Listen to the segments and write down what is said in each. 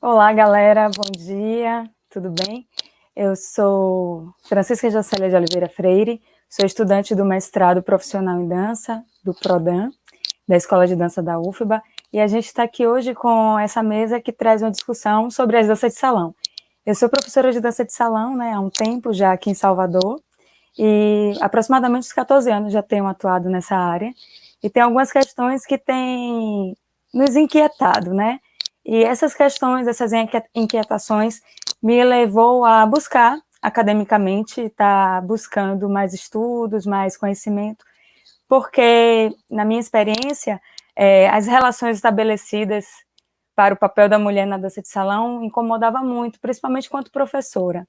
Olá, galera, bom dia, tudo bem? Eu sou Francisca Jocélia de Oliveira Freire, sou estudante do mestrado profissional em dança, do PRODAN, da Escola de Dança da UFBA, e a gente está aqui hoje com essa mesa que traz uma discussão sobre as danças de salão. Eu sou professora de dança de salão, há um tempo já aqui em Salvador, e aproximadamente uns 14 anos já tenho atuado nessa área, e tem algumas questões que têm nos inquietado, E essas questões, essas inquietações me levou a buscar academicamente, estar buscando mais estudos, mais conhecimento, porque, na minha experiência, as relações estabelecidas para o papel da mulher na dança de salão incomodava muito, principalmente quanto professora.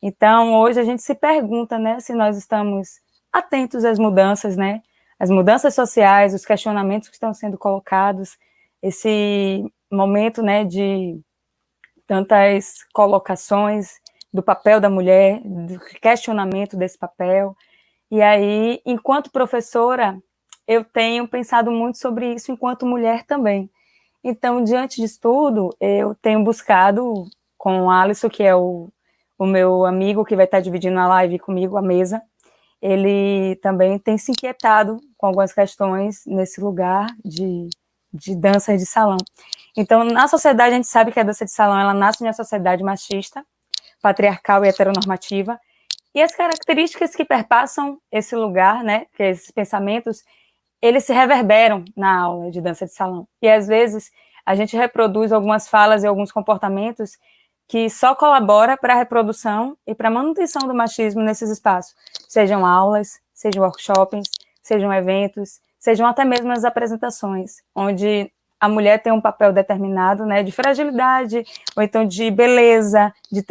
Então, hoje a gente se pergunta, se nós estamos atentos às mudanças, as mudanças sociais, os questionamentos que estão sendo colocados, esse momento, de tantas colocações do papel da mulher, do questionamento desse papel. E aí, enquanto professora, eu tenho pensado muito sobre isso enquanto mulher também. Então, diante disso tudo, eu tenho buscado com o Alisson, que é o meu amigo que vai estar dividindo a live comigo, a mesa, ele também tem se inquietado com algumas questões nesse lugar de dança de salão. Então, na sociedade, a gente sabe que a dança de salão ela nasce numa sociedade machista, patriarcal e heteronormativa, e as características que perpassam esse lugar, que esses pensamentos, eles se reverberam na aula de dança de salão. E, às vezes, a gente reproduz algumas falas e alguns comportamentos que só colabora para a reprodução e para a manutenção do machismo nesses espaços, sejam aulas, sejam workshops, sejam eventos, sejam até mesmo as apresentações, onde a mulher tem um papel determinado, de fragilidade, ou então de beleza, de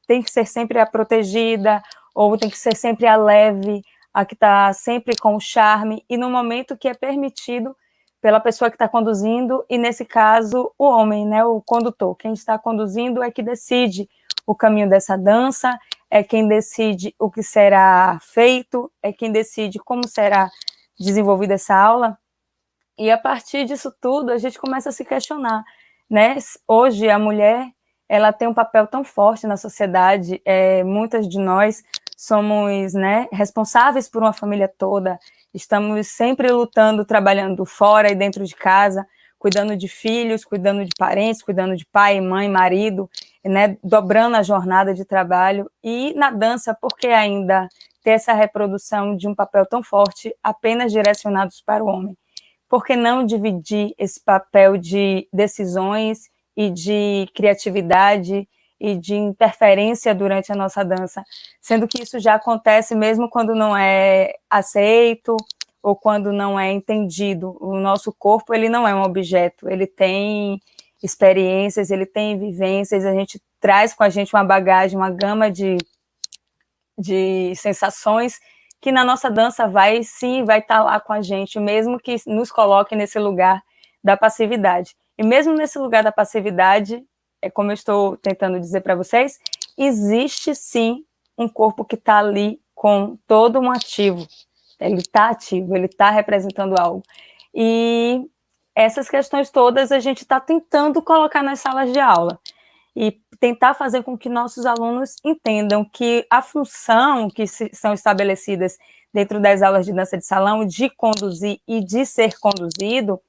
tem que ser sempre a protegida, ou tem que ser sempre a leve, a que está sempre com o charme, e no momento que é permitido pela pessoa que está conduzindo, e nesse caso, o homem, o condutor. Quem está conduzindo é que decide o caminho dessa dança, é quem decide o que será feito, é quem decide como será desenvolvida essa aula, e a partir disso tudo, a gente começa a se questionar, Hoje, a mulher, ela tem um papel tão forte na sociedade, muitas de nós somos, responsáveis por uma família toda, estamos sempre lutando, trabalhando fora e dentro de casa, cuidando de filhos, cuidando de parentes, cuidando de pai, mãe, marido, dobrando a jornada de trabalho, e na dança, porque ainda ter essa reprodução de um papel tão forte apenas direcionados para o homem? Por que não dividir esse papel de decisões e de criatividade e de interferência durante a nossa dança, sendo que isso já acontece mesmo quando não é aceito ou quando não é entendido. O nosso corpo, ele não é um objeto, ele tem experiências, ele tem vivências, a gente traz com a gente uma bagagem, uma gama de sensações que na nossa dança vai estar lá com a gente, mesmo que nos coloque nesse lugar da passividade. E mesmo nesse lugar da passividade, como eu estou tentando dizer para vocês, existe sim um corpo que está ali com todo um ativo. Ele está ativo, ele está representando algo. E essas questões todas a gente está tentando colocar nas salas de aula e tentar fazer com que nossos alunos entendam que a função que são estabelecidas dentro das aulas de dança de salão, de conduzir e de ser conduzido,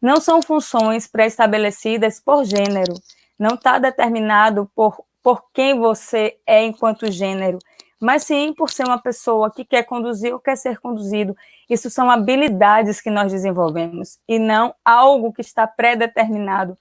não são funções pré-estabelecidas por gênero, não está determinado por quem você é enquanto gênero, mas sim por ser uma pessoa que quer conduzir ou quer ser conduzido. Isso são habilidades que nós desenvolvemos, e não algo que está pré-determinado,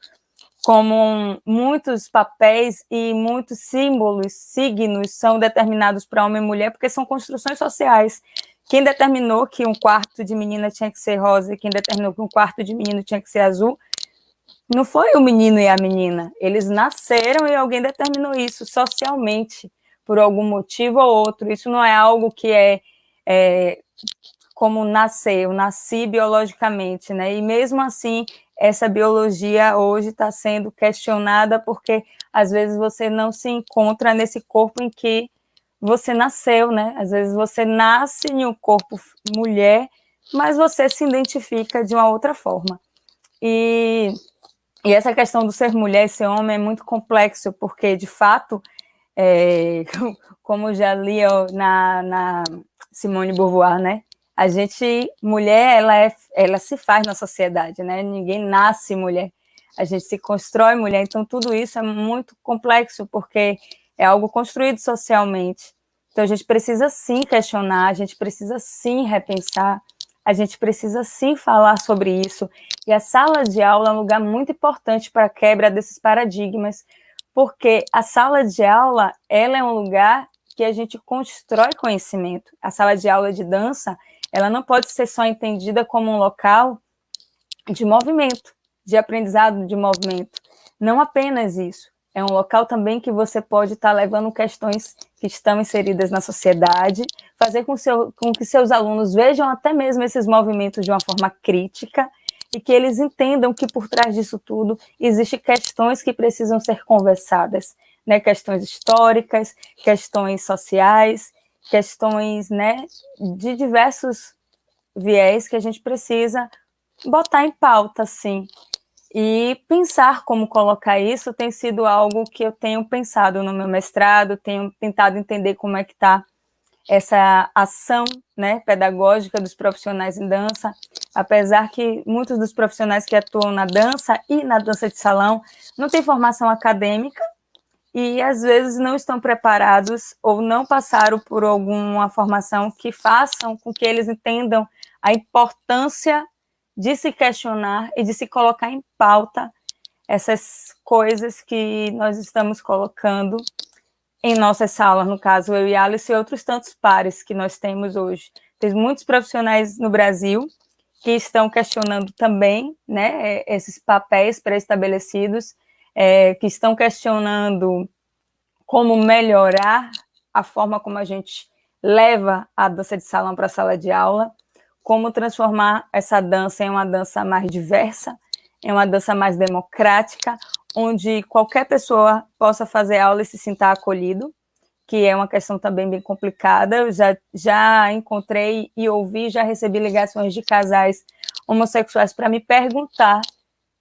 como muitos papéis e muitos símbolos, signos, são determinados para homem e mulher, porque são construções sociais. Quem determinou que um quarto de menina tinha que ser rosa e quem determinou que um quarto de menino tinha que ser azul, não foi o menino e a menina. Eles nasceram e alguém determinou isso socialmente, por algum motivo ou outro. Isso não é algo que é como nascer, eu nasci biologicamente, E mesmo assim, essa biologia hoje está sendo questionada porque, às vezes, você não se encontra nesse corpo em que você nasceu, Às vezes você nasce em um corpo mulher, mas você se identifica de uma outra forma. E E essa questão do ser mulher e ser homem é muito complexo, porque, de fato, como já li na Simone de Beauvoir, né? A gente, mulher, ela se faz na sociedade, né? Ninguém nasce mulher. A gente se constrói mulher, então tudo isso é muito complexo, porque é algo construído socialmente. Então a gente precisa sim questionar, a gente precisa sim repensar, a gente precisa sim falar sobre isso. E a sala de aula é um lugar muito importante para a quebra desses paradigmas, porque a sala de aula, ela é um lugar que a gente constrói conhecimento. A sala de aula de dança, ela não pode ser só entendida como um local de movimento, de aprendizado de movimento. Não apenas isso. É um local também que você pode estar levando questões que estão inseridas na sociedade, fazer com que seus alunos vejam até mesmo esses movimentos de uma forma crítica e que eles entendam que por trás disso tudo existem questões que precisam ser conversadas, né? Questões históricas, questões sociais, questões, né, de diversos viés que a gente precisa botar em pauta, sim. E pensar como colocar isso tem sido algo que eu tenho pensado no meu mestrado, tenho tentado entender como é que está essa ação, né, pedagógica dos profissionais em dança, apesar que muitos dos profissionais que atuam na dança e na dança de salão não têm formação acadêmica e às vezes não estão preparados ou não passaram por alguma formação que façam com que eles entendam a importância de se questionar e de se colocar em pauta essas coisas que nós estamos colocando em nossas salas, no caso, eu e Alice e outros tantos pares que nós temos hoje. Tem muitos profissionais no Brasil que estão questionando também, né, esses papéis pré-estabelecidos, que estão questionando como melhorar a forma como a gente leva a dança de salão para a sala de aula, como transformar essa dança em uma dança mais diversa, em uma dança mais democrática, onde qualquer pessoa possa fazer aula e se sinta acolhido, que é uma questão também bem complicada. Eu já encontrei e ouvi, já recebi ligações de casais homossexuais para me perguntar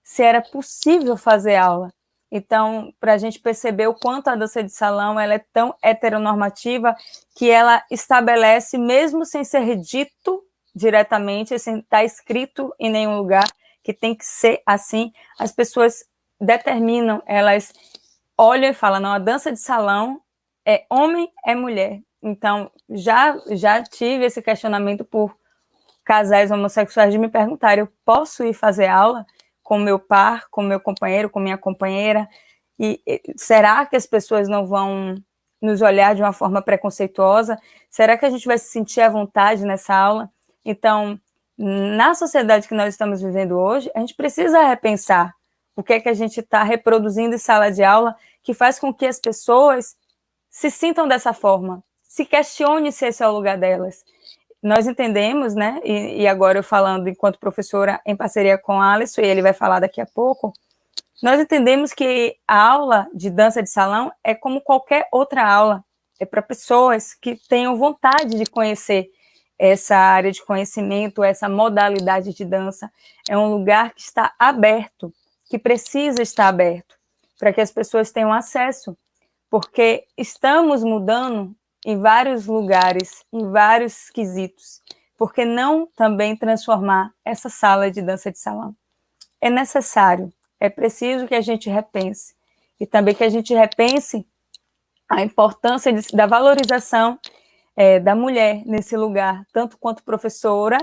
se era possível fazer aula. Então, para a gente perceber o quanto a dança de salão ela é tão heteronormativa que ela estabelece, mesmo sem ser dito diretamente, sem estar escrito em nenhum lugar, que tem que ser assim, as pessoas determinam, elas olham e falam, não, a dança de salão é homem, é mulher. Então, já tive esse questionamento por casais homossexuais de me perguntar, eu posso ir fazer aula com meu par, com meu companheiro, com minha companheira? E será que as pessoas não vão nos olhar de uma forma preconceituosa? Será que a gente vai se sentir à vontade nessa aula? Então, na sociedade que nós estamos vivendo hoje, a gente precisa repensar o que é que a gente está reproduzindo em sala de aula que faz com que as pessoas se sintam dessa forma, se questione se esse é o lugar delas. Nós entendemos, né, e agora eu falando enquanto professora em parceria com a Alisson, e ele vai falar daqui a pouco, nós entendemos que a aula de dança de salão é como qualquer outra aula, é para pessoas que tenham vontade de conhecer essa área de conhecimento, essa modalidade de dança. É um lugar que está aberto, que precisa estar aberto, para que as pessoas tenham acesso, porque estamos mudando em vários lugares, em vários quesitos. Por que não também transformar essa sala de dança de salão? É necessário, é preciso que a gente repense. E também que a gente repense a importância da valorização da mulher nesse lugar, tanto quanto professora,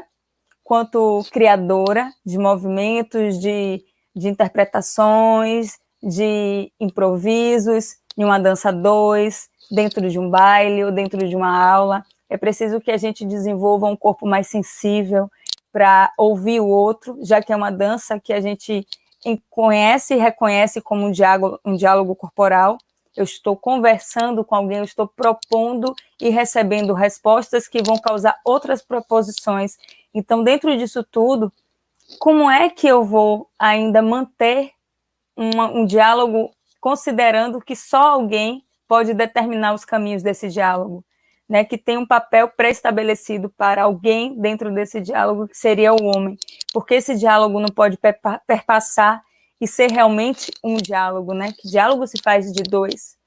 quanto criadora de movimentos, de interpretações, de improvisos, em uma dança 2, dentro de um baile ou dentro de uma aula. É preciso que a gente desenvolva um corpo mais sensível para ouvir o outro, já que é uma dança que a gente conhece e reconhece como um diálogo corporal. Eu estou conversando com alguém, eu estou propondo e recebendo respostas que vão causar outras proposições. Então, dentro disso tudo, como é que eu vou ainda manter um diálogo considerando que só alguém pode determinar os caminhos desse diálogo, né? Que tem um papel pré-estabelecido para alguém dentro desse diálogo, que seria o homem, porque esse diálogo não pode perpassar e ser realmente um diálogo, né? Que diálogo se faz de 2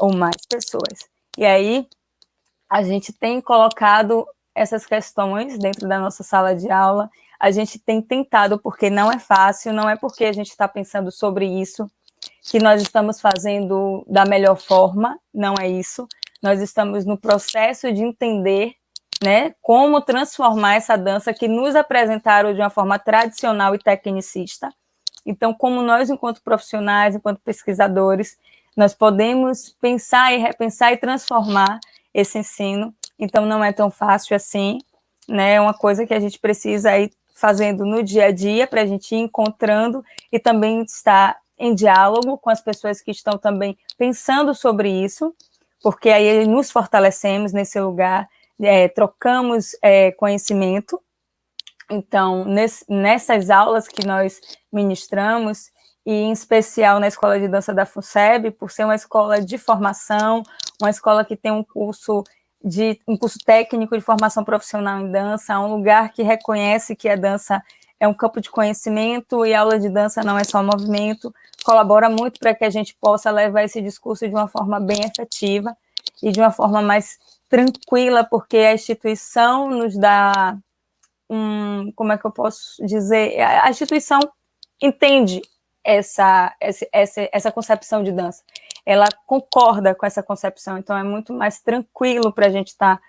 ou mais pessoas. E aí a gente tem colocado essas questões dentro da nossa sala de aula, a gente tem tentado, porque não é fácil, não é porque a gente está pensando sobre isso que nós estamos fazendo da melhor forma, não é isso. Nós estamos no processo de entender, né, como transformar essa dança que nos apresentaram de uma forma tradicional e tecnicista. Então, como nós, enquanto profissionais, enquanto pesquisadores, nós podemos pensar e repensar e transformar esse ensino. Então, não é tão fácil assim, né? É uma coisa que a gente precisa ir fazendo no dia a dia para a gente ir encontrando e também estar em diálogo com as pessoas que estão também pensando sobre isso, porque aí nos fortalecemos nesse lugar, trocamos conhecimento. Então, nessas aulas que nós ministramos, e em especial na Escola de Dança da FUNSEB, por ser uma escola de formação, uma escola que tem um curso técnico de formação profissional em dança, um lugar que reconhece que a dança é um campo de conhecimento e a aula de dança não é só movimento, colabora muito para que a gente possa levar esse discurso de uma forma bem efetiva e de uma forma mais tranquila, porque a instituição nos dá como é que eu posso dizer? A instituição entende essa concepção de dança. Ela concorda com essa concepção, então é muito mais tranquilo para a gente estar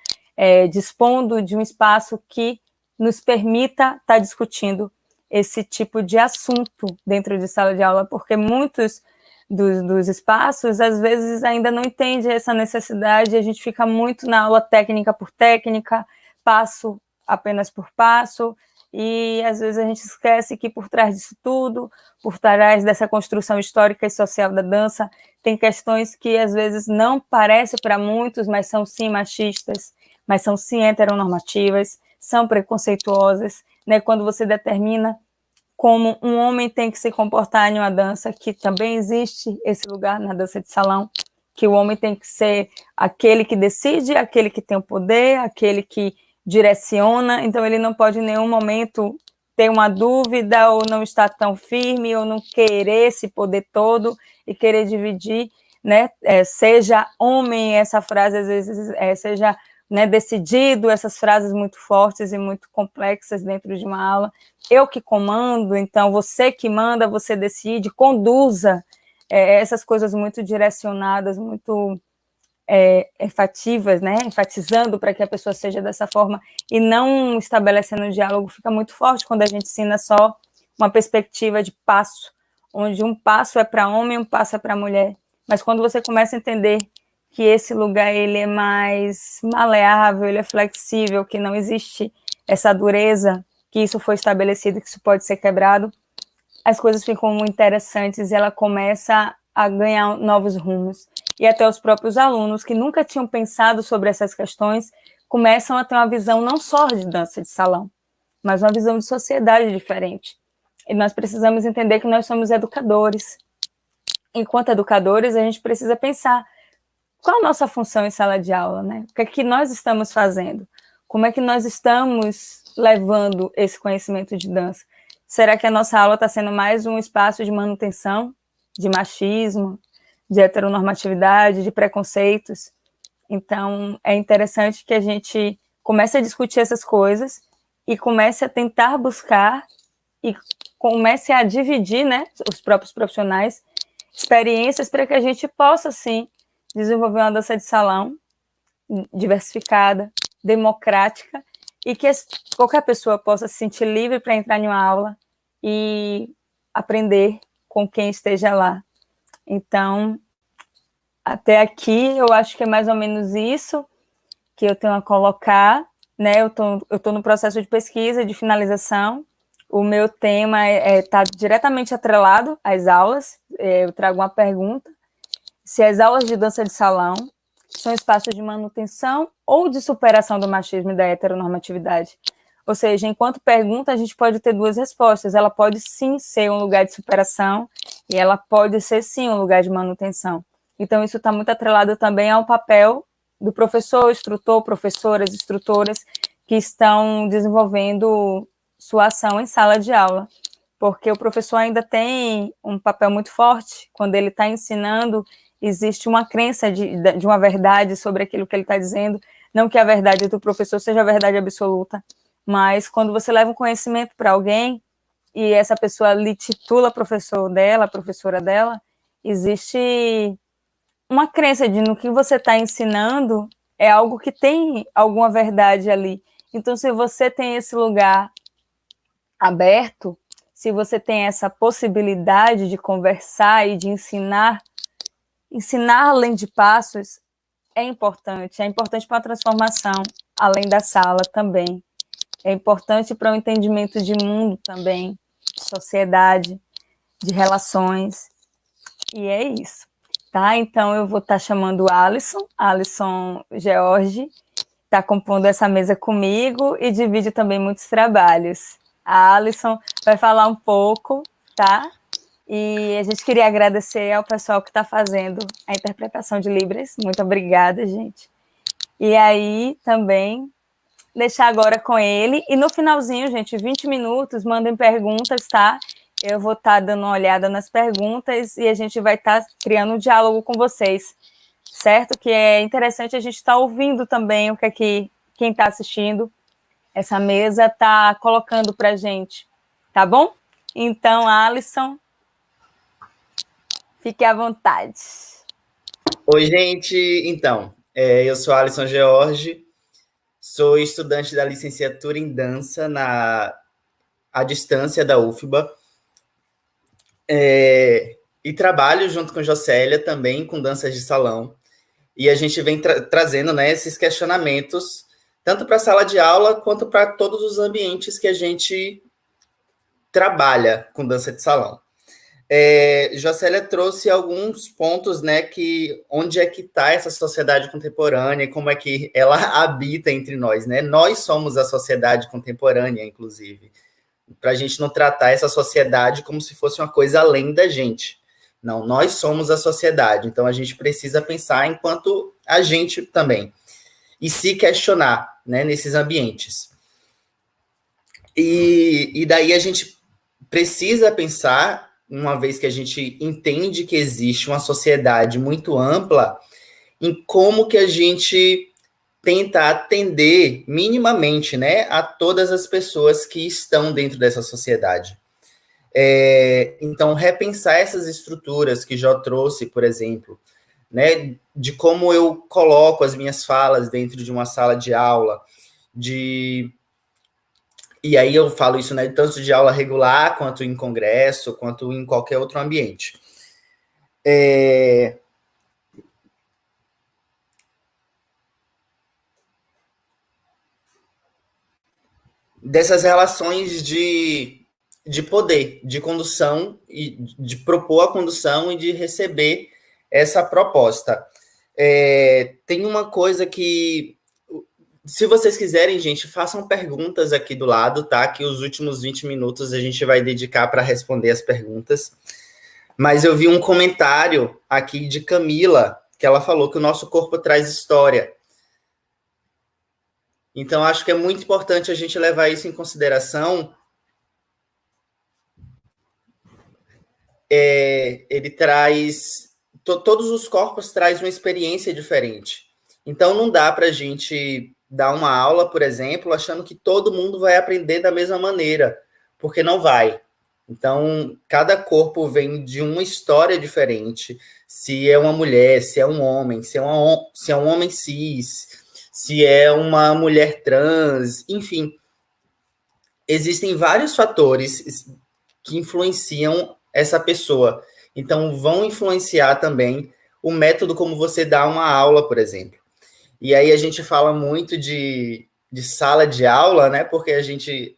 dispondo de um espaço que nos permita estar discutindo esse tipo de assunto dentro de sala de aula, porque muitos dos espaços, às vezes, ainda não entendem essa necessidade, a gente fica muito na aula técnica por técnica, passo apenas por passo, e às vezes a gente esquece que por trás disso tudo, por trás dessa construção histórica e social da dança, tem questões que às vezes não parecem para muitos, mas são sim machistas, mas são sim heteronormativas, são preconceituosas, né? Quando você determina como um homem tem que se comportar em uma dança, que também existe esse lugar na dança de salão, que o homem tem que ser aquele que decide, aquele que tem o poder, aquele que direciona, então ele não pode em nenhum momento ter uma dúvida ou não estar tão firme ou não querer esse poder todo e querer dividir, né? Seja homem, essa frase às vezes seja, né, decidido, essas frases muito fortes e muito complexas dentro de uma aula. Eu que comando, então você que manda, você decide, conduza, essas coisas muito direcionadas, muito enfativas, né? Enfatizando para que a pessoa seja dessa forma e não estabelecendo um diálogo, fica muito forte quando a gente ensina só uma perspectiva de passo, onde um passo é para homem e um passo é para mulher. Mas quando você começa a entender que esse lugar ele é mais maleável, ele é flexível, que não existe essa dureza, que isso foi estabelecido, que isso pode ser quebrado, as coisas ficam muito interessantes e ela começa a ganhar novos rumos. E até os próprios alunos que nunca tinham pensado sobre essas questões começam a ter uma visão não só de dança de salão, mas uma visão de sociedade diferente. E nós precisamos entender que nós somos educadores. Enquanto educadores, a gente precisa pensar qual a nossa função em sala de aula, né? O que é que nós estamos fazendo? Como é que nós estamos levando esse conhecimento de dança? Será que a nossa aula está sendo mais um espaço de manutenção, de machismo, de heteronormatividade, de preconceitos? Então, é interessante que a gente comece a discutir essas coisas e comece a tentar buscar e comece a dividir, né, os próprios profissionais, experiências para que a gente possa, sim, desenvolver uma dança de salão diversificada, democrática, e que qualquer pessoa possa se sentir livre para entrar em uma aula e aprender com quem esteja lá. Então, até aqui, eu acho que é mais ou menos isso que eu tenho a colocar, né? Eu tô no processo de pesquisa, de finalização. O meu tema está diretamente atrelado às aulas. Eu trago uma pergunta: se as aulas de dança de salão são espaços de manutenção ou de superação do machismo e da heteronormatividade? Ou seja, enquanto pergunta, a gente pode ter duas respostas. Ela pode sim ser um lugar de superação e ela pode ser sim um lugar de manutenção. Então, isso está muito atrelado também ao papel do professor, instrutor, professoras, instrutoras que estão desenvolvendo sua ação em sala de aula. porque o professor ainda tem um papel muito forte. Quando ele está ensinando, existe uma crença de uma verdade sobre aquilo que ele está dizendo. Não que a verdade do professor seja a verdade absoluta, mas quando você leva um conhecimento para alguém e essa pessoa lhe titula professor dela, professora dela, existe uma crença de no que você está ensinando é algo que tem alguma verdade ali. Então, se você tem esse lugar aberto, se você tem essa possibilidade de conversar e de ensinar além de passos, é importante para a transformação, além da sala também. É importante para o entendimento de mundo também, de sociedade, de relações. E é isso. Tá? Então, eu vou estar chamando o Alisson George, está compondo essa mesa comigo e divide também muitos trabalhos. A Alisson vai falar um pouco, tá? E a gente queria agradecer ao pessoal que está fazendo a interpretação de Libras. Muito obrigada, gente. E aí, também, deixar agora com ele. E no finalzinho, gente, 20 minutos, mandem perguntas, tá? Eu vou estar dando uma olhada nas perguntas e a gente vai estar criando um diálogo com vocês, certo? Que é interessante a gente estar ouvindo também o que é que quem está assistindo essa mesa está colocando para a gente, tá bom? Então, Alisson, fique à vontade. Oi, gente. Então, eu sou Alisson George, sou estudante da licenciatura em dança à distância da UFBA, e trabalho junto com Jocélia também com danças de salão. E a gente vem trazendo, né, esses questionamentos, tanto para a sala de aula quanto para todos os ambientes que a gente trabalha com dança de salão. Jocélia trouxe alguns pontos, né, que onde é que está essa sociedade contemporânea, como é que ela habita entre nós, né? Nós somos a sociedade contemporânea, inclusive, para a gente não tratar essa sociedade como se fosse uma coisa além da gente. Não, nós somos a sociedade, então a gente precisa pensar enquanto a gente também e se questionar, né, nesses ambientes. E daí a gente precisa pensar, uma vez que a gente entende que existe uma sociedade muito ampla, em como que a gente tenta atender minimamente, né, a todas as pessoas que estão dentro dessa sociedade. Então, repensar essas estruturas que já trouxe, por exemplo, né, de como eu coloco as minhas falas dentro de uma sala de aula, e aí eu falo isso, né, tanto de aula regular, quanto em congresso, quanto em qualquer outro ambiente. Dessas relações de poder, de condução, e de propor a condução e de receber essa proposta. Tem uma coisa que, se vocês quiserem, gente, façam perguntas aqui do lado, tá? Que os últimos 20 minutos a gente vai dedicar para responder as perguntas. Mas eu vi um comentário aqui de Camila, que ela falou que o nosso corpo traz história. Então, acho que é muito importante a gente levar isso em consideração. Ele traz... todos os corpos trazem uma experiência diferente. Então, não dá para a gente dar uma aula, por exemplo, achando que todo mundo vai aprender da mesma maneira, porque não vai. Então, cada corpo vem de uma história diferente. Se é uma mulher, se é um homem, se é um homem cis, se é uma mulher trans, enfim. Existem vários fatores que influenciam essa pessoa. Então, vão influenciar também o método como você dá uma aula, por exemplo. E aí a gente fala muito de sala de aula, né? Porque a gente,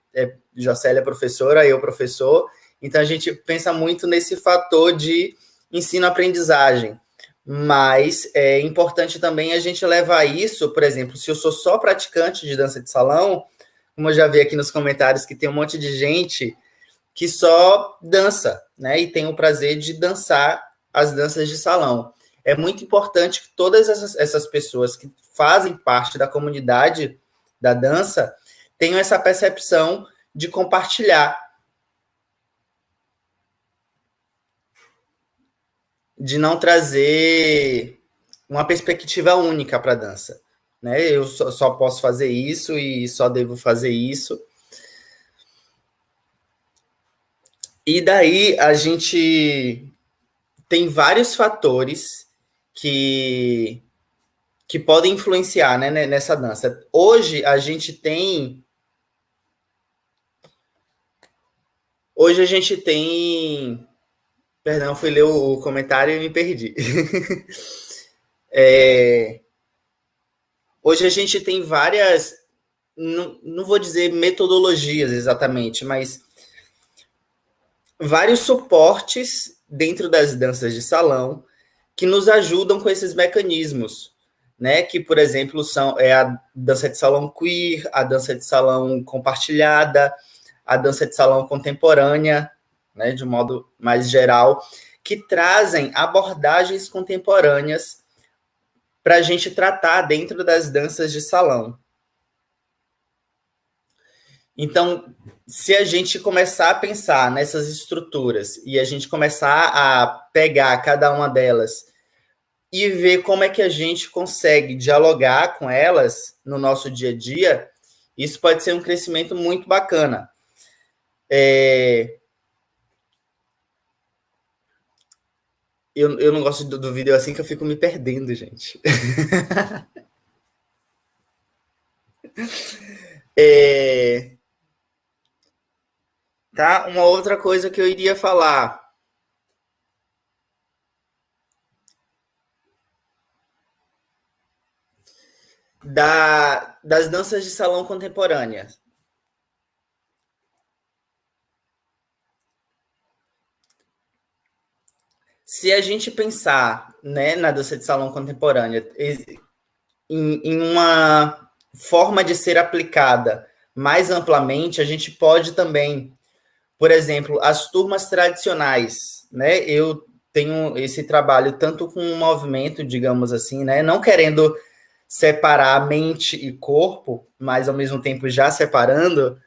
Jocélia é professora, eu professor, então a gente pensa muito nesse fator de ensino-aprendizagem. Mas é importante também a gente levar isso, por exemplo, se eu sou só praticante de dança de salão, como eu já vi aqui nos comentários que tem um monte de gente que só dança, né? E tem o prazer de dançar as danças de salão. É muito importante que todas essas pessoas que fazem parte da comunidade da dança tenham essa percepção de compartilhar. de não trazer uma perspectiva única para a dança. Né? Eu só posso fazer isso e só devo fazer isso. E daí a gente tem vários fatores que podem influenciar, né, nessa dança. Hoje a gente tem perdão, fui ler o comentário e me perdi. Hoje a gente tem várias, não vou dizer metodologias exatamente, mas vários suportes dentro das danças de salão que nos ajudam com esses mecanismos, né? Que, por exemplo, é a dança de salão queer, a dança de salão compartilhada, a dança de salão contemporânea, né? De um modo mais geral, que trazem abordagens contemporâneas para a gente tratar dentro das danças de salão. Então, se a gente começar a pensar nessas estruturas e a gente começar a pegar cada uma delas e ver como é que a gente consegue dialogar com elas no nosso dia a dia, isso pode ser um crescimento muito bacana. Eu não gosto do vídeo assim que eu fico me perdendo, gente. Tá? Uma outra coisa que eu iria falar. Das danças de salão contemporâneas. Se a gente pensar, né, na dança de salão contemporânea em uma forma de ser aplicada mais amplamente, a gente pode também, por exemplo, as turmas tradicionais, né? Eu tenho esse trabalho tanto com o movimento, digamos assim, né? Não querendo separar mente e corpo, mas ao mesmo tempo já separando,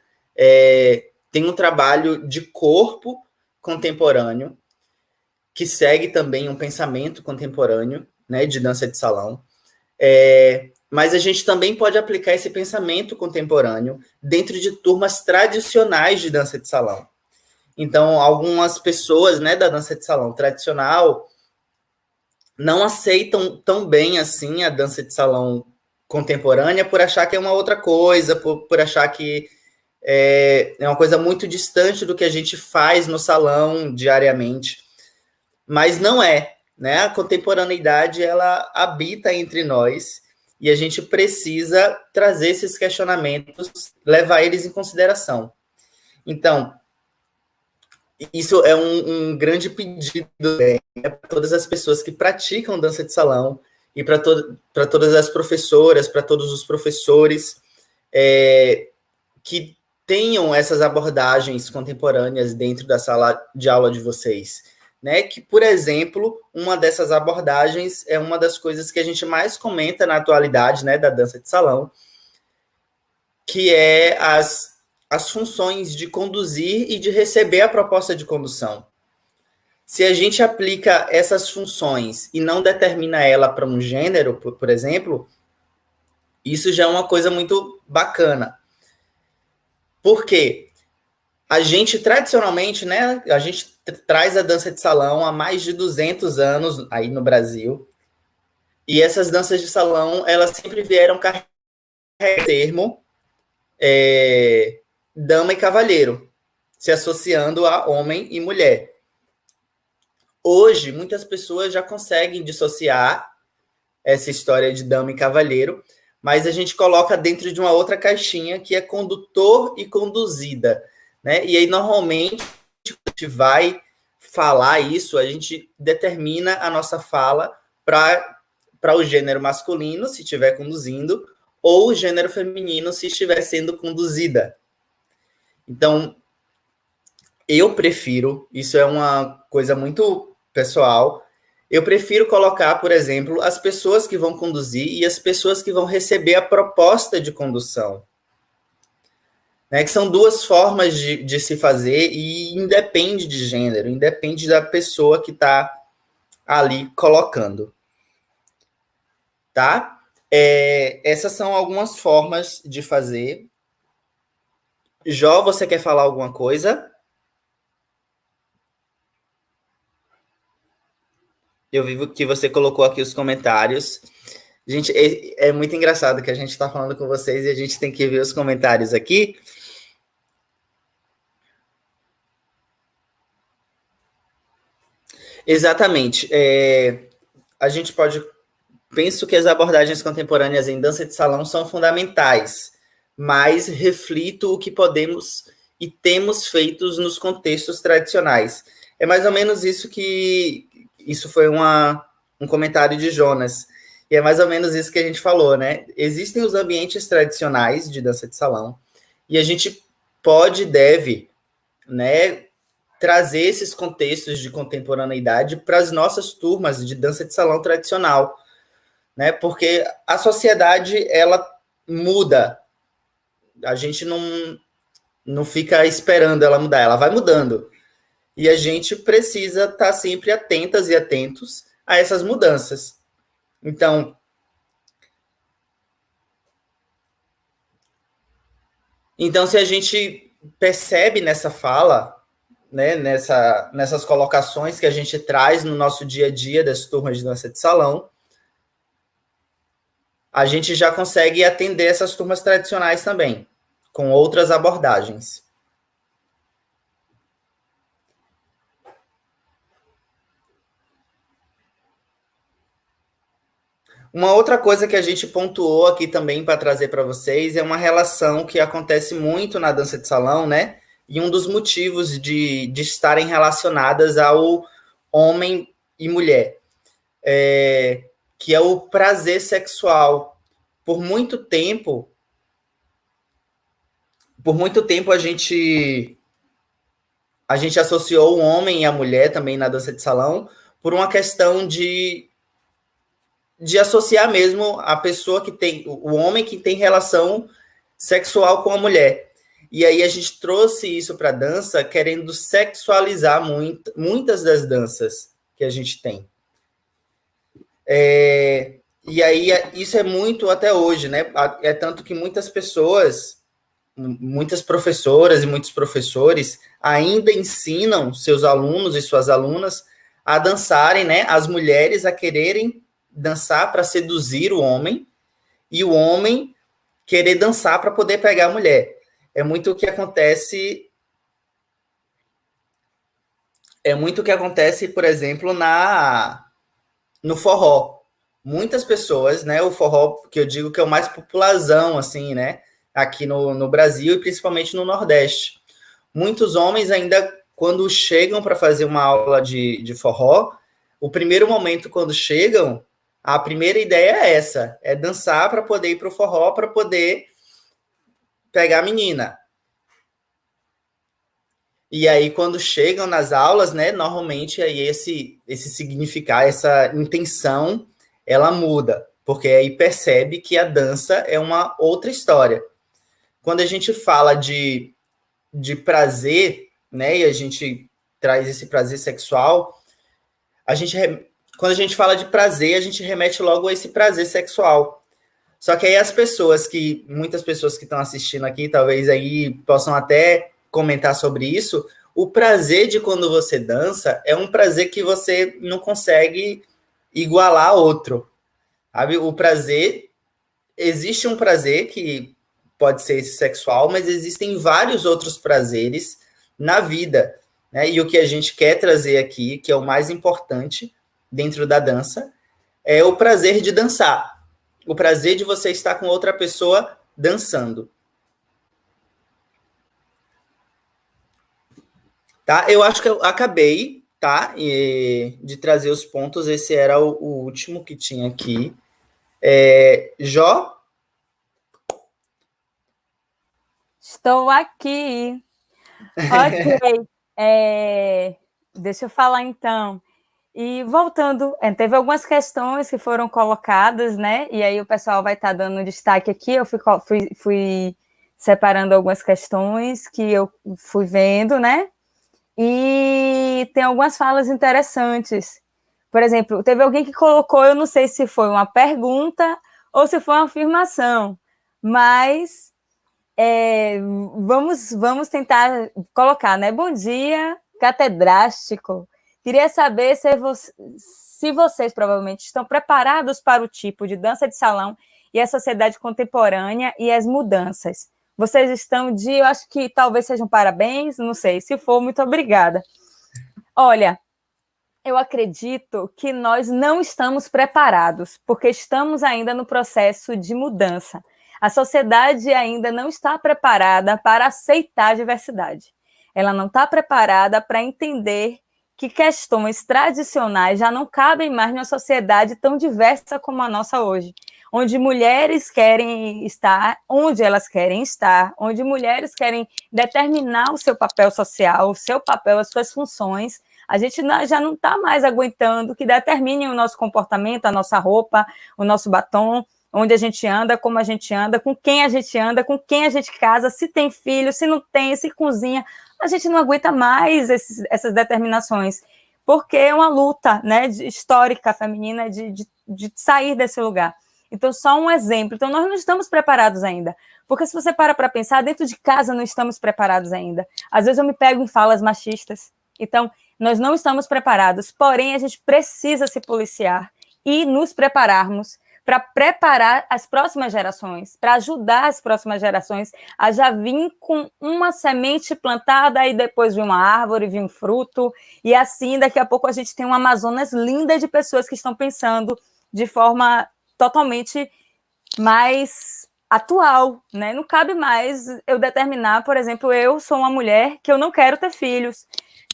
tem um trabalho de corpo contemporâneo que segue também um pensamento contemporâneo, né, de dança de salão. Mas a gente também pode aplicar esse pensamento contemporâneo dentro de turmas tradicionais de dança de salão. Então, algumas pessoas, né, da dança de salão tradicional não aceitam tão bem assim a dança de salão contemporânea por achar que é uma outra coisa, por achar que é uma coisa muito distante do que a gente faz no salão diariamente. Mas não é, né? A contemporaneidade, ela habita entre nós e a gente precisa trazer esses questionamentos, levar eles em consideração. Então, isso é um grande pedido, né, para todas as pessoas que praticam dança de salão e para todas as professoras, para todos os professores que tenham essas abordagens contemporâneas dentro da sala de aula de vocês. Né? Que, por exemplo, uma dessas abordagens é uma das coisas que a gente mais comenta na atualidade, né, da dança de salão, que é as funções de conduzir e de receber a proposta de condução. Se a gente aplica essas funções e não determina ela para um gênero, por exemplo, isso já é uma coisa muito bacana. Por quê? A gente, tradicionalmente, né, a gente traz a dança de salão há mais de 200 anos aí no Brasil, e essas danças de salão, elas sempre vieram carregar o termo dama e cavalheiro, se associando a homem e mulher. Hoje, muitas pessoas já conseguem dissociar essa história de dama e cavalheiro, mas a gente coloca dentro de uma outra caixinha, que é condutor e conduzida. Né? E aí, normalmente, a gente vai falar isso, a gente determina a nossa fala para o gênero masculino, se estiver conduzindo, ou o gênero feminino, se estiver sendo conduzida. Então, eu prefiro, isso é uma coisa muito pessoal, eu prefiro colocar, por exemplo, as pessoas que vão conduzir e as pessoas que vão receber a proposta de condução. Né, que são duas formas de se fazer e independe de gênero, independe da pessoa que está ali colocando, tá? Essas são algumas formas de fazer. Jó, você quer falar alguma coisa? Eu vi que você colocou aqui os comentários. Gente, é muito engraçado que a gente está falando com vocês e a gente tem que ver os comentários aqui. Exatamente. A gente pode... Penso que as abordagens contemporâneas em dança de salão são fundamentais, mas reflito o que podemos e temos feito nos contextos tradicionais. É mais ou menos isso que... Isso foi um comentário de Jonas. E é mais ou menos isso que a gente falou, né? Existem os ambientes tradicionais de dança de salão, e a gente pode e deve, né, trazer esses contextos de contemporaneidade para as nossas turmas de dança de salão tradicional, né? Porque a sociedade, ela muda. A gente não fica esperando ela mudar, ela vai mudando. E a gente precisa estar sempre atentas e atentos a essas mudanças. Então, se a gente percebe nessa fala, né, nessas colocações que a gente traz no nosso dia a dia das turmas de dança de salão, a gente já consegue atender essas turmas tradicionais também, com outras abordagens. Uma outra coisa que a gente pontuou aqui também para trazer para vocês é uma relação que acontece muito na dança de salão, né? E um dos motivos de estarem relacionadas ao homem e mulher, que é o prazer sexual. Por muito tempo a gente associou o homem e a mulher também na dança de salão por uma questão de associar mesmo a pessoa que tem, o homem que tem relação sexual com a mulher. E aí a gente trouxe isso para a dança, querendo sexualizar muitas das danças que a gente tem. E aí isso é muito até hoje, né? É tanto que muitas pessoas, muitas professoras e muitos professores ainda ensinam seus alunos e suas alunas a dançarem, né? As mulheres a quererem dançar para seduzir o homem e o homem querer dançar para poder pegar a mulher. É muito o que acontece, por exemplo, no forró. Muitas pessoas, né, o forró, que eu digo que é o mais popularzão, assim, né, aqui no Brasil e principalmente no Nordeste. Muitos homens ainda, quando chegam para fazer uma aula de forró, o primeiro momento quando chegam, a primeira ideia é essa, é dançar para poder ir para o forró, para poder pegar a menina. E aí, quando chegam nas aulas, né, normalmente aí esse significado, essa intenção, ela muda, porque aí percebe que a dança é uma outra história. Quando a gente fala de prazer, né, e a gente traz esse prazer sexual, quando a gente fala de prazer, a gente remete logo a esse prazer sexual. Só que aí muitas pessoas que estão assistindo aqui, talvez aí possam até comentar sobre isso, o prazer de quando você dança é um prazer que você não consegue igualar a outro, sabe? O prazer, existe um prazer que pode ser esse sexual, mas existem vários outros prazeres na vida, né? E o que a gente quer trazer aqui, que é o mais importante dentro da dança, é o prazer de dançar. O prazer de você estar com outra pessoa dançando. Tá? Eu acho que eu acabei, tá? De trazer os pontos. Esse era o último que tinha aqui. Jó? Estou aqui. Ok. Deixa eu falar então. E voltando, teve algumas questões que foram colocadas, né? E aí o pessoal vai estar dando destaque aqui. Eu fui separando algumas questões que eu fui vendo, né? E tem algumas falas interessantes. por exemplo, teve alguém que colocou, eu não sei se foi uma pergunta ou se foi uma afirmação, mas vamos tentar colocar, né? Bom dia, catedrático. Queria saber se vocês provavelmente estão preparados para o tipo de dança de salão e a sociedade contemporânea e as mudanças. Vocês estão eu acho que talvez sejam parabéns, não sei. Se for, muito obrigada. Olha, eu acredito que nós não estamos preparados, porque estamos ainda no processo de mudança. A sociedade ainda não está preparada para aceitar a diversidade. Ela não está preparada para entender que questões tradicionais já não cabem mais numa sociedade tão diversa como a nossa hoje, onde mulheres querem estar onde elas querem estar, onde mulheres querem determinar o seu papel social, o seu papel, as suas funções. A gente já não está mais aguentando que determinem o nosso comportamento, a nossa roupa, o nosso batom, onde a gente anda, como a gente anda, com quem a gente casa, se tem filho, se não tem, se cozinha. A gente não aguenta mais essas determinações, porque é uma luta, né, histórica feminina de sair desse lugar. Então, só um exemplo. Então, nós não estamos preparados ainda. Porque se você para pensar, dentro de casa não estamos preparados ainda. Às vezes eu me pego em falas machistas. Então, nós não estamos preparados. Porém, a gente precisa se policiar e nos prepararmos para preparar as próximas gerações, para ajudar as próximas gerações a já vir com uma semente plantada e depois vir uma árvore, vir um fruto. E assim, daqui a pouco, a gente tem uma Amazonas linda de pessoas que estão pensando de forma totalmente mais atual, né? Não cabe mais eu determinar, por exemplo, eu sou uma mulher que eu não quero ter filhos.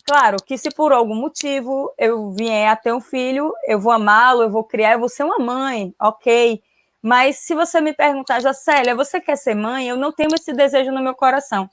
Claro que se por algum motivo eu vier a ter um filho, eu vou amá-lo, eu vou criar, eu vou ser uma mãe, ok. Mas se você me perguntar, Jocélia, você quer ser mãe? Eu não tenho esse desejo no meu coração.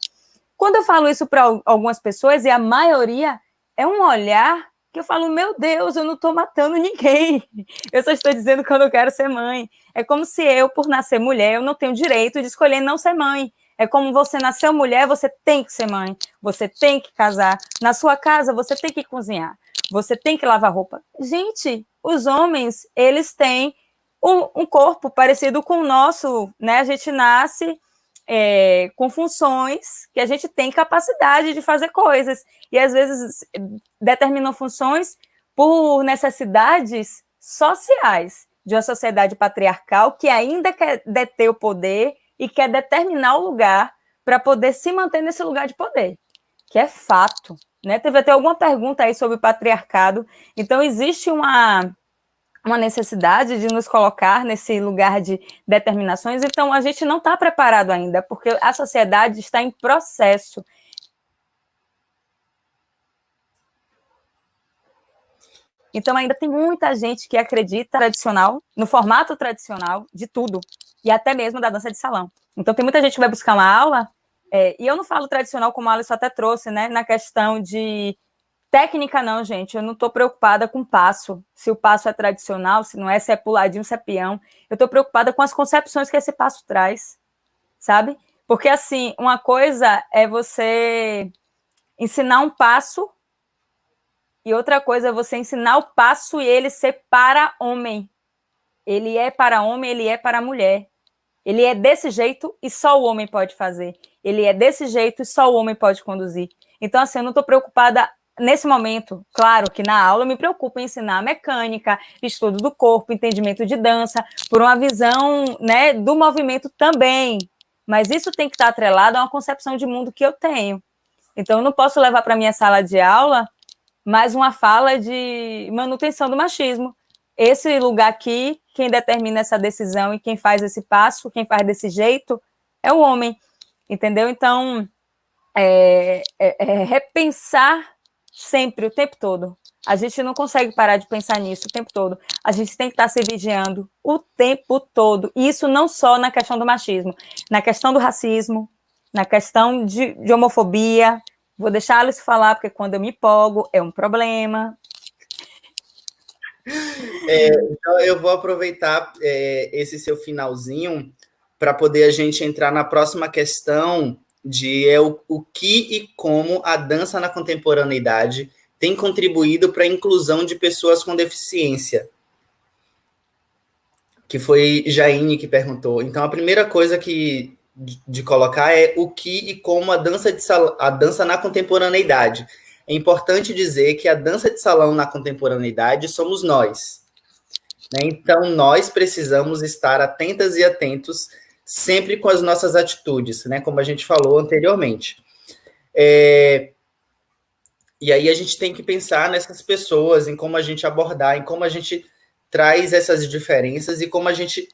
Quando eu falo isso para algumas pessoas, e a maioria é um olhar que eu falo, meu Deus, eu não estou matando ninguém. Eu só estou dizendo que eu não quero ser mãe. É como se eu, por nascer mulher, eu não tenho direito de escolher não ser mãe. É como você nasceu mulher, você tem que ser mãe, você tem que casar. Na sua casa, você tem que cozinhar, você tem que lavar roupa. Gente, os homens, eles têm um corpo parecido com o nosso, né? A gente nasce com funções que a gente tem capacidade de fazer coisas. E, às vezes, determinam funções por necessidades sociais de uma sociedade patriarcal que ainda quer deter o poder e quer determinar o lugar para poder se manter nesse lugar de poder, que é fato. Né? Teve até alguma pergunta aí sobre o patriarcado. Então, existe uma necessidade de nos colocar nesse lugar de determinações. Então, a gente não está preparado ainda, porque a sociedade está em processo. Então, ainda tem muita gente que acredita no formato tradicional de tudo, e até mesmo da dança de salão. Então, tem muita gente que vai buscar uma aula, e eu não falo tradicional como a Alisson até trouxe, né, na questão de técnica, não, gente. Eu não estou preocupada com passo, se o passo é tradicional, se não é, se é puladinho, se é peão. Eu estou preocupada com as concepções que esse passo traz, sabe? Porque, assim, uma coisa é você ensinar um passo e outra coisa é você ensinar o passo e ele ser para homem. Ele é para homem, ele é para mulher. Ele é desse jeito e só o homem pode fazer. Ele é desse jeito e só o homem pode conduzir. Então, assim, eu não estou preocupada nesse momento. Claro que na aula eu me preocupo em ensinar mecânica, estudo do corpo, entendimento de dança, por uma visão, né, do movimento também. Mas isso tem que estar atrelado a uma concepção de mundo que eu tenho. Então, eu não posso levar para a minha sala de aula mais uma fala de manutenção do machismo. Esse lugar aqui, quem determina essa decisão e quem faz esse passo, quem faz desse jeito, é o homem, entendeu? Então, repensar sempre, o tempo todo. A gente não consegue parar de pensar nisso o tempo todo. A gente tem que estar se vigiando o tempo todo. E isso não só na questão do machismo, na questão do racismo, na questão de homofobia. Vou deixar a Alice falar, porque quando eu me empolgo, é um problema. Então eu vou aproveitar esse seu finalzinho para poder a gente entrar na próxima questão de o que e como a dança na contemporaneidade tem contribuído para a inclusão de pessoas com deficiência? Que foi Jaine que perguntou. Então, a primeira coisa de colocar é o que e como a dança na contemporaneidade. É importante dizer que a dança de salão na contemporaneidade somos nós. Né? Então, nós precisamos estar atentas e atentos sempre com as nossas atitudes, né? Como a gente falou anteriormente. E aí a gente tem que pensar nessas pessoas, em como a gente abordar, em como a gente traz essas diferenças e como a gente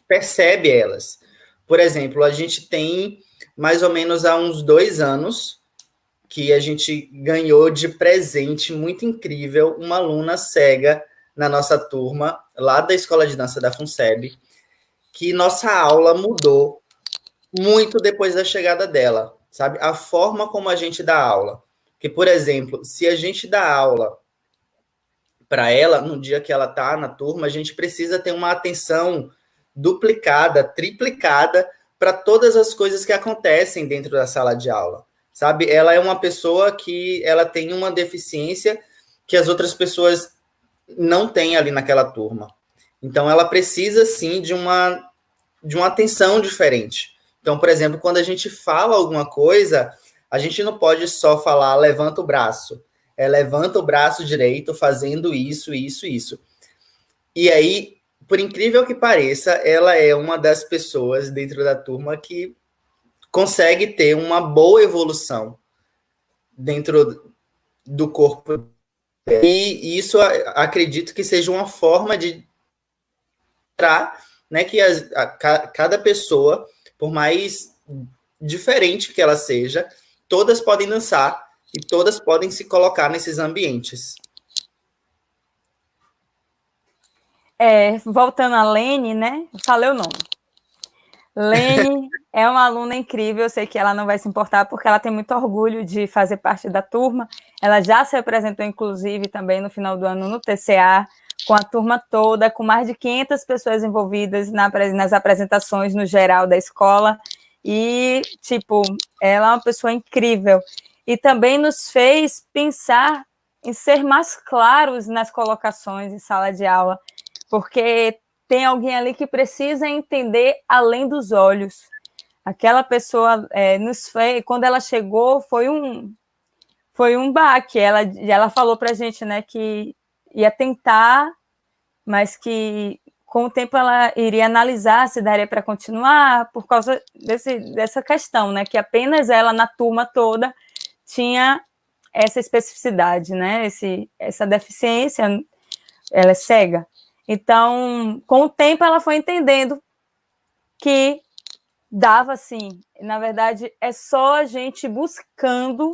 percebe elas. Por exemplo, a gente tem mais ou menos há uns 2 anos que a gente ganhou de presente muito incrível uma aluna cega na nossa turma, lá da Escola de Dança da FUNSEB, que nossa aula mudou muito depois da chegada dela, sabe? A forma como a gente dá aula. Que, por exemplo, se a gente dá aula para ela, no dia que ela está na turma, a gente precisa ter uma atenção duplicada, triplicada para todas as coisas que acontecem dentro da sala de aula, sabe? Ela é uma pessoa que ela tem uma deficiência que as outras pessoas não têm ali naquela turma. Então, ela precisa, sim, de uma atenção diferente. Então, por exemplo, quando a gente fala alguma coisa, a gente não pode só falar levanta o braço. Levanta o braço direito fazendo isso, isso, isso. E aí, por incrível que pareça, ela é uma das pessoas dentro da turma que consegue ter uma boa evolução dentro do corpo. E isso acredito que seja uma forma de mostrar, né, que cada pessoa, por mais diferente que ela seja, todas podem dançar e todas podem se colocar nesses ambientes. Voltando a Lene, né? Falei o nome. Lene é uma aluna incrível, eu sei que ela não vai se importar porque ela tem muito orgulho de fazer parte da turma. Ela já se apresentou, inclusive, também no final do ano no TCA, com a turma toda, com mais de 500 pessoas envolvidas nas apresentações no geral da escola. E, tipo, ela é uma pessoa incrível. E também nos fez pensar em ser mais claros nas colocações em sala de aula, porque tem alguém ali que precisa entender além dos olhos. Aquela pessoa nos fez, quando ela chegou, foi um baque. Ela falou para a gente, né, que ia tentar, mas que com o tempo ela iria analisar se daria para continuar por causa dessa questão, né, que apenas ela na turma toda tinha essa especificidade, né, essa deficiência, ela é cega. Então, com o tempo, ela foi entendendo que dava sim. Na verdade, é só a gente buscando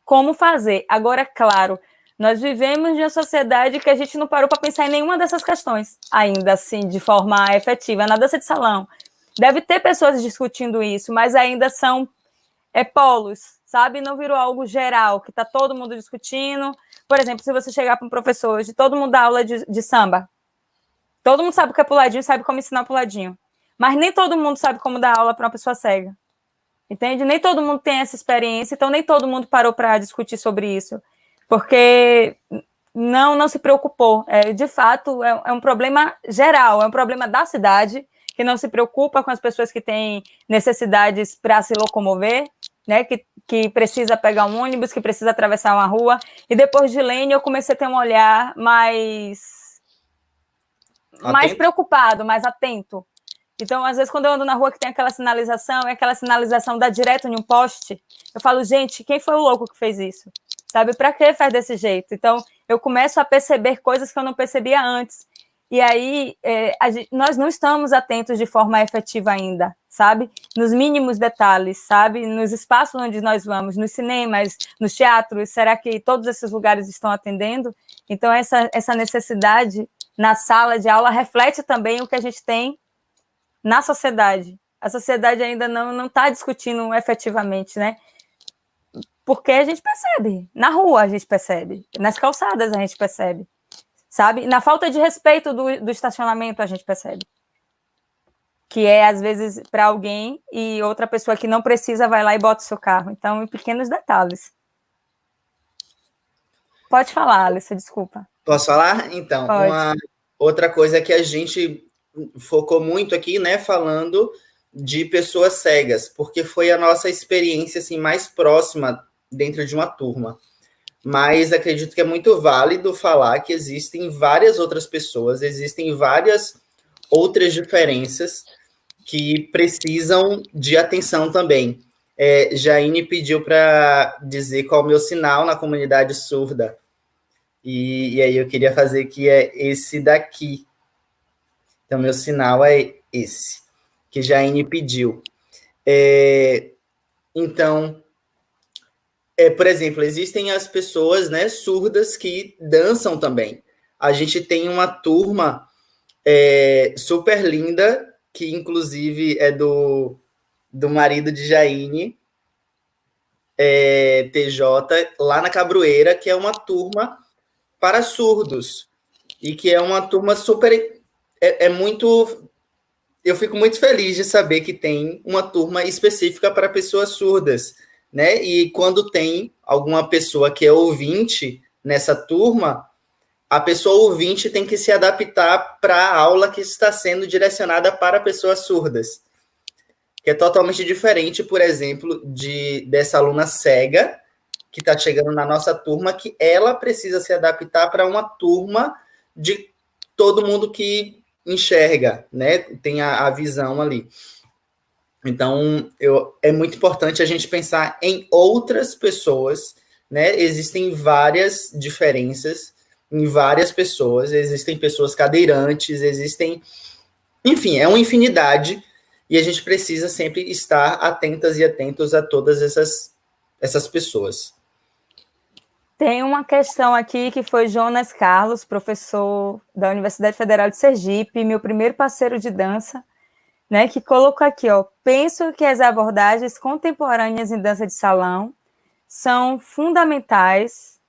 como fazer. Agora, claro, nós vivemos em uma sociedade que a gente não parou para pensar em nenhuma dessas questões, ainda assim, de forma efetiva. Na dança de salão, deve ter pessoas discutindo isso, mas ainda são polos, sabe? Não virou algo geral, que está todo mundo discutindo. Por exemplo, se você chegar para um professor hoje, todo mundo dá aula de samba, todo mundo sabe o que é puladinho, sabe como ensinar puladinho. Mas nem todo mundo sabe como dar aula para uma pessoa cega. Entende? Nem todo mundo tem essa experiência, então nem todo mundo parou para discutir sobre isso. Porque não se preocupou. De fato, é um problema geral, é um problema da cidade, que não se preocupa com as pessoas que têm necessidades para se locomover, né? Que precisa pegar um ônibus, que precisa atravessar uma rua. E depois de Lene, eu comecei a ter um olhar mais preocupado, mais atento. Então, às vezes, quando eu ando na rua que tem aquela sinalização, e aquela sinalização dá direto em um poste, eu falo, gente, quem foi o louco que fez isso? Sabe, para que faz desse jeito? Então, eu começo a perceber coisas que eu não percebia antes. E aí, nós não estamos atentos de forma efetiva ainda, sabe? Nos mínimos detalhes, sabe? Nos espaços onde nós vamos, nos cinemas, nos teatros, será que todos esses lugares estão atendendo? Então, essa necessidade na sala de aula reflete também o que a gente tem na sociedade. A sociedade ainda não está discutindo efetivamente, né? Porque a gente percebe, na rua a gente percebe, nas calçadas a gente percebe, sabe? Na falta de respeito do estacionamento a gente percebe. Que às vezes, para alguém e outra pessoa que não precisa vai lá e bota o seu carro. Então, em pequenos detalhes. Pode falar, Alissa, desculpa. Posso falar? Então, Pode. uma outra coisa é que a gente focou muito aqui, né, falando de pessoas cegas, porque foi a nossa experiência assim mais próxima dentro de uma turma. Mas acredito que é muito válido falar que existem várias outras pessoas, existem várias outras diferenças que precisam de atenção também. Jaine pediu para dizer qual é o meu sinal na comunidade surda. E aí eu queria fazer que é esse daqui. Então, meu sinal é esse, que Jaine pediu. Então, por exemplo, existem as pessoas, né, surdas que dançam também. A gente tem uma turma super linda, que inclusive é do marido de Jaine, TJ, lá na Cabroeira, que é uma turma para surdos. E que é uma turma super... muito... Eu fico muito feliz de saber que tem uma turma específica para pessoas surdas, né? E quando tem alguma pessoa que é ouvinte nessa turma, a pessoa ouvinte tem que se adaptar para a aula que está sendo direcionada para pessoas surdas, que é totalmente diferente, por exemplo, dessa aluna cega que está chegando na nossa turma, que ela precisa se adaptar para uma turma de todo mundo que enxerga, né? Tem a visão ali. Então, é muito importante a gente pensar em outras pessoas, né? Existem várias diferenças em várias pessoas, existem pessoas cadeirantes, existem... Enfim, é uma infinidade e a gente precisa sempre estar atentas e atentos a todas essas pessoas. Tem uma questão aqui que foi Jonas Carlos, professor da Universidade Federal de Sergipe, meu primeiro parceiro de dança, né, que colocou aqui, ó, penso que as abordagens contemporâneas em dança de salão são fundamentais,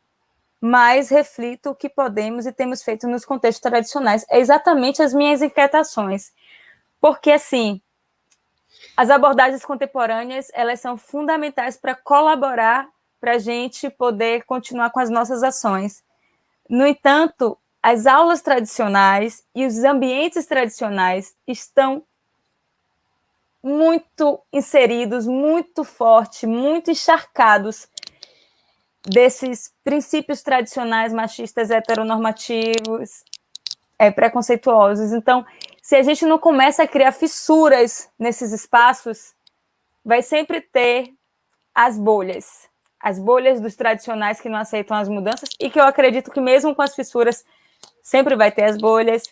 mas reflito o que podemos e temos feito nos contextos tradicionais. É exatamente as minhas inquietações, porque, assim, as abordagens contemporâneas, elas são fundamentais para colaborar para a gente poder continuar com as nossas ações. No entanto, as aulas tradicionais e os ambientes tradicionais estão muito inseridos, muito forte, muito encharcados desses princípios tradicionais machistas heteronormativos, preconceituosos. Então, se a gente não começa a criar fissuras nesses espaços, vai sempre ter as bolhas dos tradicionais que não aceitam as mudanças, e que eu acredito que mesmo com as fissuras sempre vai ter as bolhas,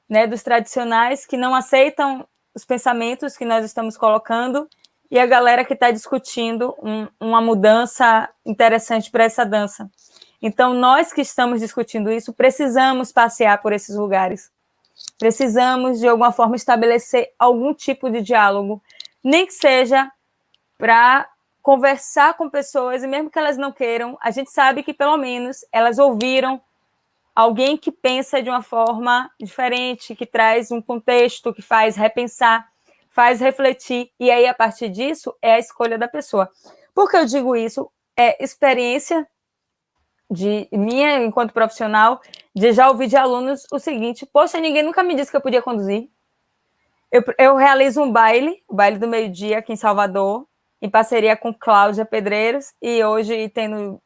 né, dos tradicionais que não aceitam os pensamentos que nós estamos colocando, e a galera que está discutindo uma mudança interessante para essa dança. Então, nós que estamos discutindo isso, precisamos passear por esses lugares. Precisamos, de alguma forma, estabelecer algum tipo de diálogo, nem que seja para conversar com pessoas, e mesmo que elas não queiram, a gente sabe que, pelo menos, elas ouviram alguém que pensa de uma forma diferente, que traz um contexto, que faz repensar, faz refletir, e aí, a partir disso, é a escolha da pessoa. Por que eu digo isso? É experiência de minha, enquanto profissional, de já ouvir de alunos o seguinte: poxa, ninguém nunca me disse que eu podia conduzir. Eu realizo um baile, o baile do meio-dia aqui em Salvador, em parceria com Cláudia Pedreiros, e hoje tendo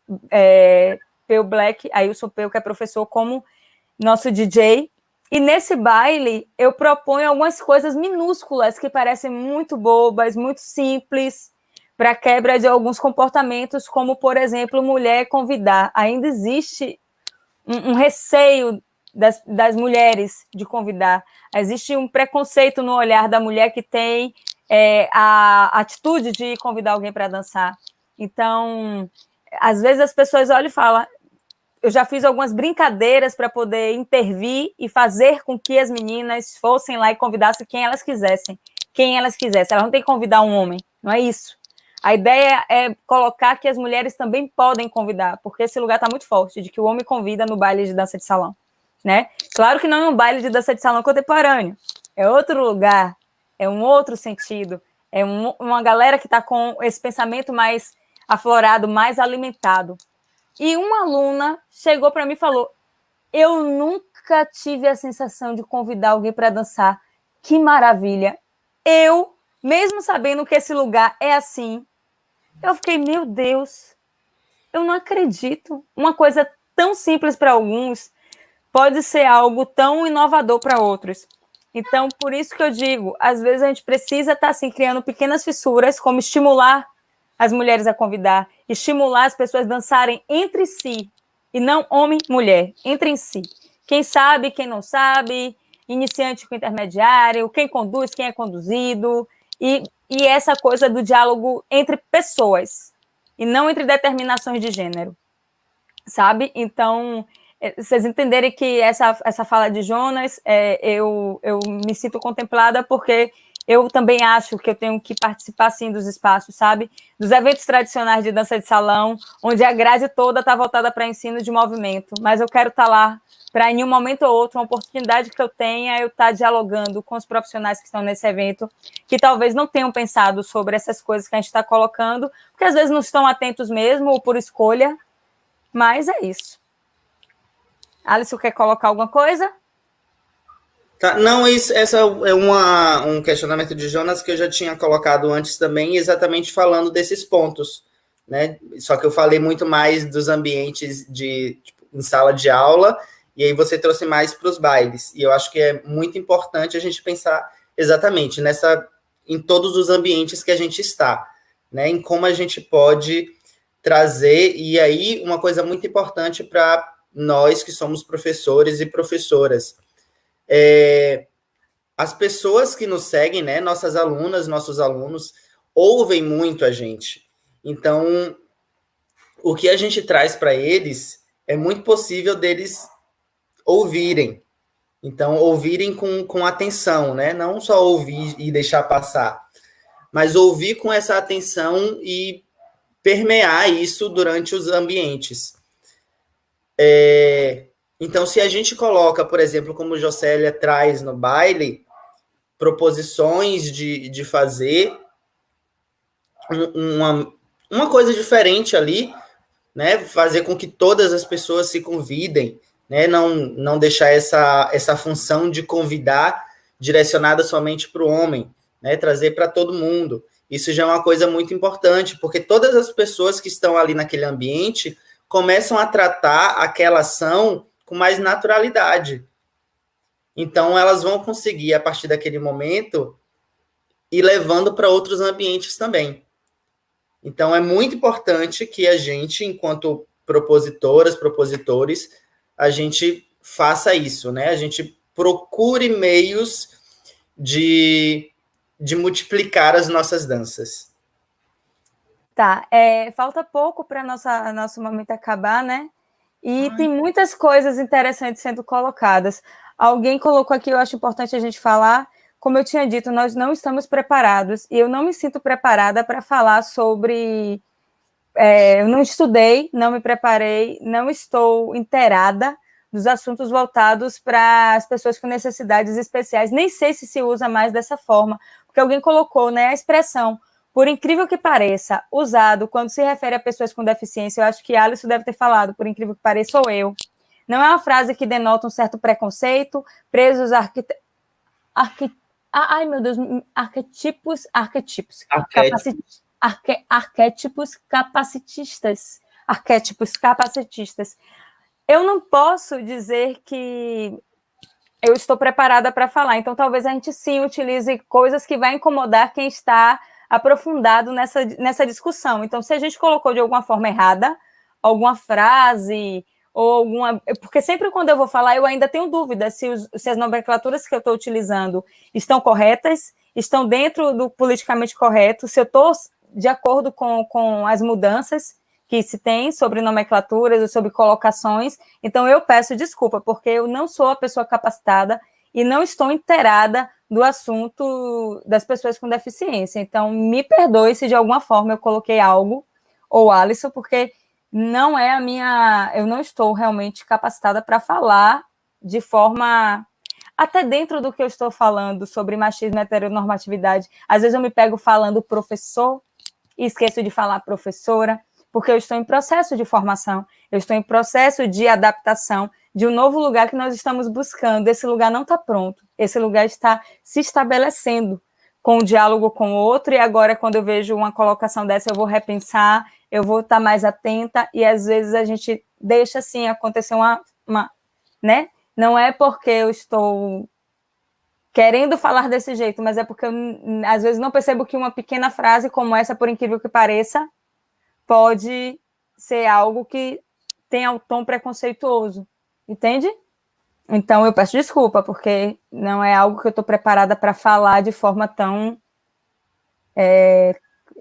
Peu Black, Ailson Peu, que é professor, como nosso DJ. E nesse baile eu proponho algumas coisas minúsculas que parecem muito bobas, muito simples, para quebra de alguns comportamentos, como, por exemplo, mulher convidar. Ainda existe um receio das mulheres de convidar. Existe um preconceito no olhar da mulher que tem a atitude de convidar alguém para dançar. Então, às vezes as pessoas olham e falam: eu já fiz algumas brincadeiras para poder intervir e fazer com que as meninas fossem lá e convidassem quem elas quisessem. Elas não têm que convidar um homem, não é isso. A ideia é colocar que as mulheres também podem convidar, porque esse lugar está muito forte, de que o homem convida no baile de dança de salão, né? Claro que não é um baile de dança de salão contemporâneo, é outro lugar, é um outro sentido, é uma galera que está com esse pensamento mais aflorado, mais alimentado. E uma aluna chegou para mim e falou: eu nunca tive a sensação de convidar alguém para dançar. Que maravilha! Eu, mesmo sabendo que esse lugar é assim, eu fiquei, meu Deus, eu não acredito. Uma coisa tão simples para alguns pode ser algo tão inovador para outros. Então, por isso que eu digo, às vezes a gente precisa estar assim, criando pequenas fissuras, como estimular as mulheres a convidar, estimular as pessoas a dançarem entre si, e não homem e mulher, entre si. Quem sabe, quem não sabe, iniciante com intermediário, quem conduz, quem é conduzido, e essa coisa do diálogo entre pessoas, e não entre determinações de gênero, sabe? Então, vocês entenderem que essa fala de Jonas, eu me sinto contemplada porque eu também acho que eu tenho que participar, sim, dos espaços, sabe? Dos eventos tradicionais de dança de salão, onde a grade toda está voltada para ensino de movimento, mas eu quero estar lá para, em um momento ou outro, uma oportunidade que eu tenha, eu estar dialogando com os profissionais que estão nesse evento, que talvez não tenham pensado sobre essas coisas que a gente está colocando, porque às vezes não estão atentos mesmo, ou por escolha, mas é isso. Alisson, quer colocar alguma coisa? Tá, não, essa é um questionamento de Jonas que eu já tinha colocado antes também, exatamente falando desses pontos, né? Só que eu falei muito mais dos ambientes em sala de aula, e aí você trouxe mais para os bailes. E eu acho que é muito importante a gente pensar exatamente em todos os ambientes que a gente está, né? Em como a gente pode trazer, e aí uma coisa muito importante para nós que somos professores e professoras. As pessoas que nos seguem, né, nossas alunas, nossos alunos, ouvem muito a gente. Então, o que a gente traz para eles é muito possível deles ouvirem. Então, ouvirem com atenção, né? Não só ouvir e deixar passar, mas ouvir com essa atenção e permear isso durante os ambientes. Então, se a gente coloca, por exemplo, como Jocélia traz no baile, proposições de fazer uma coisa diferente ali, né? Fazer com que todas as pessoas se convidem, né? Não deixar essa função de convidar direcionada somente para o homem, né? Trazer para todo mundo. Isso já é uma coisa muito importante, porque todas as pessoas que estão ali naquele ambiente começam a tratar aquela ação com mais naturalidade. Então, elas vão conseguir, a partir daquele momento, ir levando para outros ambientes também. Então, é muito importante que a gente, enquanto propositoras, propositores, a gente faça isso, né? A gente procure meios de multiplicar as nossas danças. Tá, falta pouco para nosso momento acabar, né? E tem muitas coisas interessantes sendo colocadas. Alguém colocou aqui, eu acho importante a gente falar, como eu tinha dito, nós não estamos preparados, e eu não me sinto preparada para falar sobre... eu não estudei, não me preparei, não estou inteirada dos assuntos voltados para as pessoas com necessidades especiais. Nem sei se usa mais dessa forma, porque alguém colocou, né, a expressão, por incrível que pareça, usado quando se refere a pessoas com deficiência. Eu acho que Alisson deve ter falado, por incrível que pareça, ou eu. Não é uma frase que denota um certo preconceito, presos ai, meu Deus, arquétipos capacitistas. Eu não posso dizer que eu estou preparada para falar, então talvez a gente sim utilize coisas que vai incomodar quem está aprofundado nessa discussão. Então, se a gente colocou de alguma forma errada, alguma frase, ou alguma... Porque sempre quando eu vou falar, eu ainda tenho dúvida se as nomenclaturas que eu estou utilizando estão corretas, estão dentro do politicamente correto, se eu estou de acordo com as mudanças que se tem sobre nomenclaturas ou sobre colocações. Então, eu peço desculpa, porque eu não sou a pessoa capacitada e não estou inteirada do assunto das pessoas com deficiência. Então, me perdoe se de alguma forma eu coloquei algo, ou Alisson, porque não é eu não estou realmente capacitada para falar de forma, até dentro do que eu estou falando sobre machismo e heteronormatividade. Às vezes eu me pego falando professor e esqueço de falar professora, porque eu estou em processo de formação, eu estou em processo de adaptação de um novo lugar que nós estamos buscando. Esse lugar não está pronto, esse lugar está se estabelecendo com um diálogo com o outro, e agora, quando eu vejo uma colocação dessa, eu vou repensar, eu vou estar mais atenta, e às vezes a gente deixa, assim, acontecer né? Não é porque eu estou querendo falar desse jeito, mas é porque eu, às vezes, não percebo que uma pequena frase como essa, por incrível que pareça, pode ser algo que tenha um tom preconceituoso, entende? Então, eu peço desculpa, porque não é algo que eu estou preparada para falar de forma tão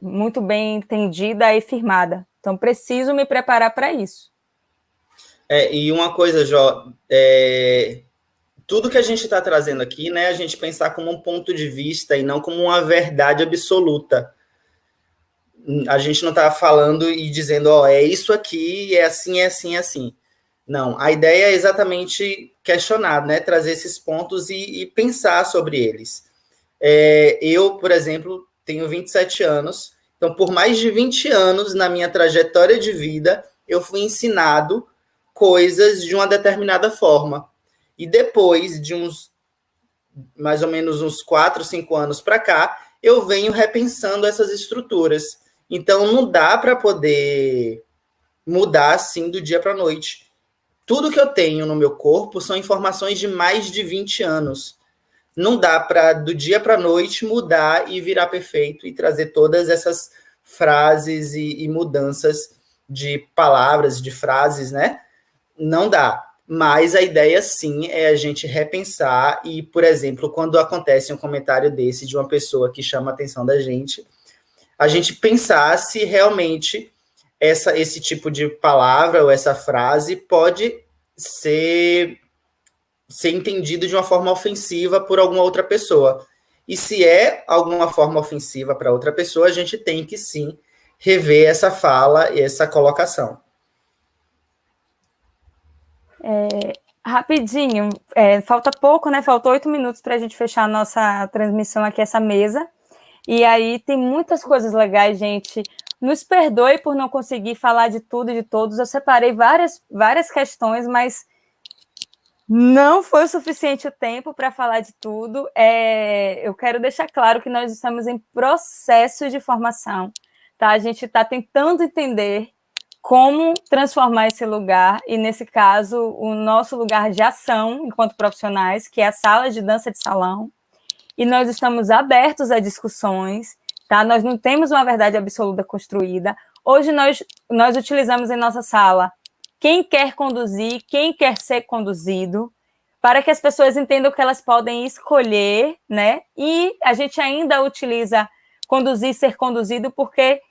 muito bem entendida e firmada. Então, preciso me preparar para isso. E uma coisa, Jó, tudo que a gente está trazendo aqui, né, a gente pensar como um ponto de vista e não como uma verdade absoluta. A gente não está falando e dizendo, é isso aqui, é assim, é assim, é assim. Não, a ideia é exatamente questionar, né, trazer esses pontos e pensar sobre eles. Eu, por exemplo, tenho 27 anos, então por mais de 20 anos na minha trajetória de vida, eu fui ensinado coisas de uma determinada forma. E depois de mais ou menos uns 4, 5 anos para cá, eu venho repensando essas estruturas. Então não dá para poder mudar assim do dia para a noite. Tudo que eu tenho no meu corpo são informações de mais de 20 anos. Não dá para do dia para a noite mudar e virar perfeito e trazer todas essas frases e mudanças de palavras, de frases, né? Não dá. Mas a ideia, sim, é a gente repensar e, por exemplo, quando acontece um comentário desse de uma pessoa que chama a atenção da gente, a gente pensar se realmente esse tipo de palavra ou essa frase pode ser entendido de uma forma ofensiva por alguma outra pessoa. E se é alguma forma ofensiva para outra pessoa, a gente tem que, sim, rever essa fala e essa colocação. Rapidinho, falta pouco, né? Faltou 8 minutos para a gente fechar a nossa transmissão aqui, essa mesa. E aí tem muitas coisas legais, gente. Nos perdoe por não conseguir falar de tudo e de todos. Eu separei várias questões, mas não foi o suficiente o tempo para falar de tudo. Eu quero deixar claro que nós estamos em processo de formação, tá? A gente está tentando entender como transformar esse lugar, e nesse caso, o nosso lugar de ação enquanto profissionais, que é a sala de dança de salão, e nós estamos abertos a discussões, tá? Nós não temos uma verdade absoluta construída. Hoje nós utilizamos em nossa sala quem quer conduzir, quem quer ser conduzido, para que as pessoas entendam que elas podem escolher, né? E a gente ainda utiliza conduzir, ser conduzido, porque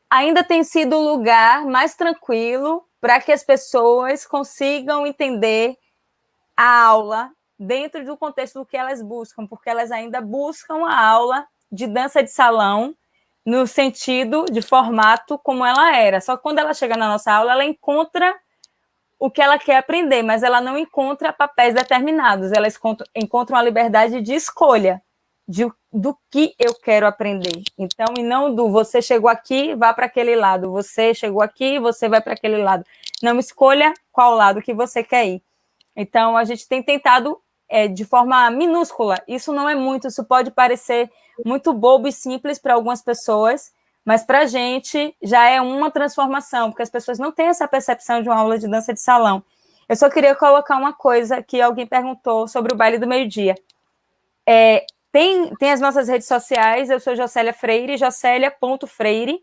ainda tem sido o lugar mais tranquilo para que as pessoas consigam entender a aula dentro do contexto do que elas buscam, porque elas ainda buscam a aula de dança de salão no sentido de formato como ela era. Só que quando ela chega na nossa aula, ela encontra o que ela quer aprender, mas ela não encontra papéis determinados, ela encontra uma liberdade de escolha do que eu quero aprender. Então, e não do você chegou aqui, vá para aquele lado, você chegou aqui, você vai para aquele lado. Não, escolha qual lado que você quer ir. Então, a gente tem tentado de forma minúscula. Isso não é muito, isso pode parecer muito bobo e simples para algumas pessoas, mas para a gente já é uma transformação, porque as pessoas não têm essa percepção de uma aula de dança de salão. Eu só queria colocar uma coisa que alguém perguntou sobre o baile do meio-dia. Tem as nossas redes sociais, eu sou Jocélia Freire, jocélia.freire.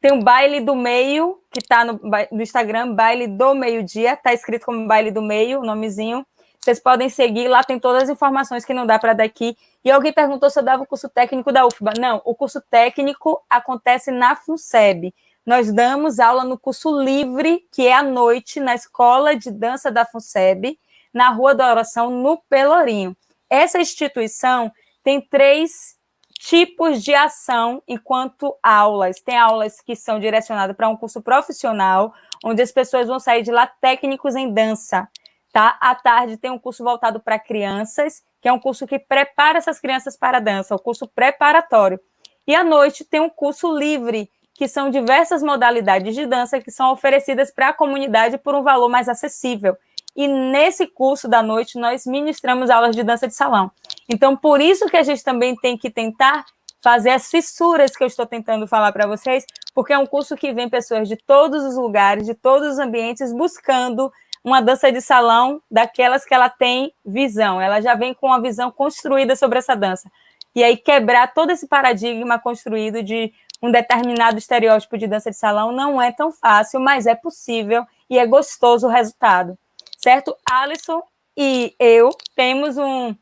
Tem o Baile do Meio, que está no Instagram, Baile do Meio-Dia, está escrito como Baile do Meio, o nomezinho. Vocês podem seguir, lá tem todas as informações que não dá para dar aqui. E alguém perguntou se eu dava o curso técnico da UFBA. Não, o curso técnico acontece na FUNSEB. Nós damos aula no curso livre, que é à noite, na Escola de Dança da FUNSEB, na Rua da Oração, no Pelourinho. Essa instituição tem 3 tipos de ação enquanto aulas. Tem aulas que são direcionadas para um curso profissional, onde as pessoas vão sair de lá técnicos em dança. Tá? À tarde tem um curso voltado para crianças, que é um curso que prepara essas crianças para a dança, o curso preparatório. E à noite tem um curso livre, que são diversas modalidades de dança que são oferecidas para a comunidade por um valor mais acessível. E nesse curso da noite, nós ministramos aulas de dança de salão. Então, por isso que a gente também tem que tentar fazer as fissuras que eu estou tentando falar para vocês, porque é um curso que vem pessoas de todos os lugares, de todos os ambientes, buscando uma dança de salão daquelas que ela tem visão. Ela já vem com uma visão construída sobre essa dança. E aí quebrar todo esse paradigma construído de um determinado estereótipo de dança de salão não é tão fácil, mas é possível e é gostoso o resultado. Certo? Alisson e eu temos um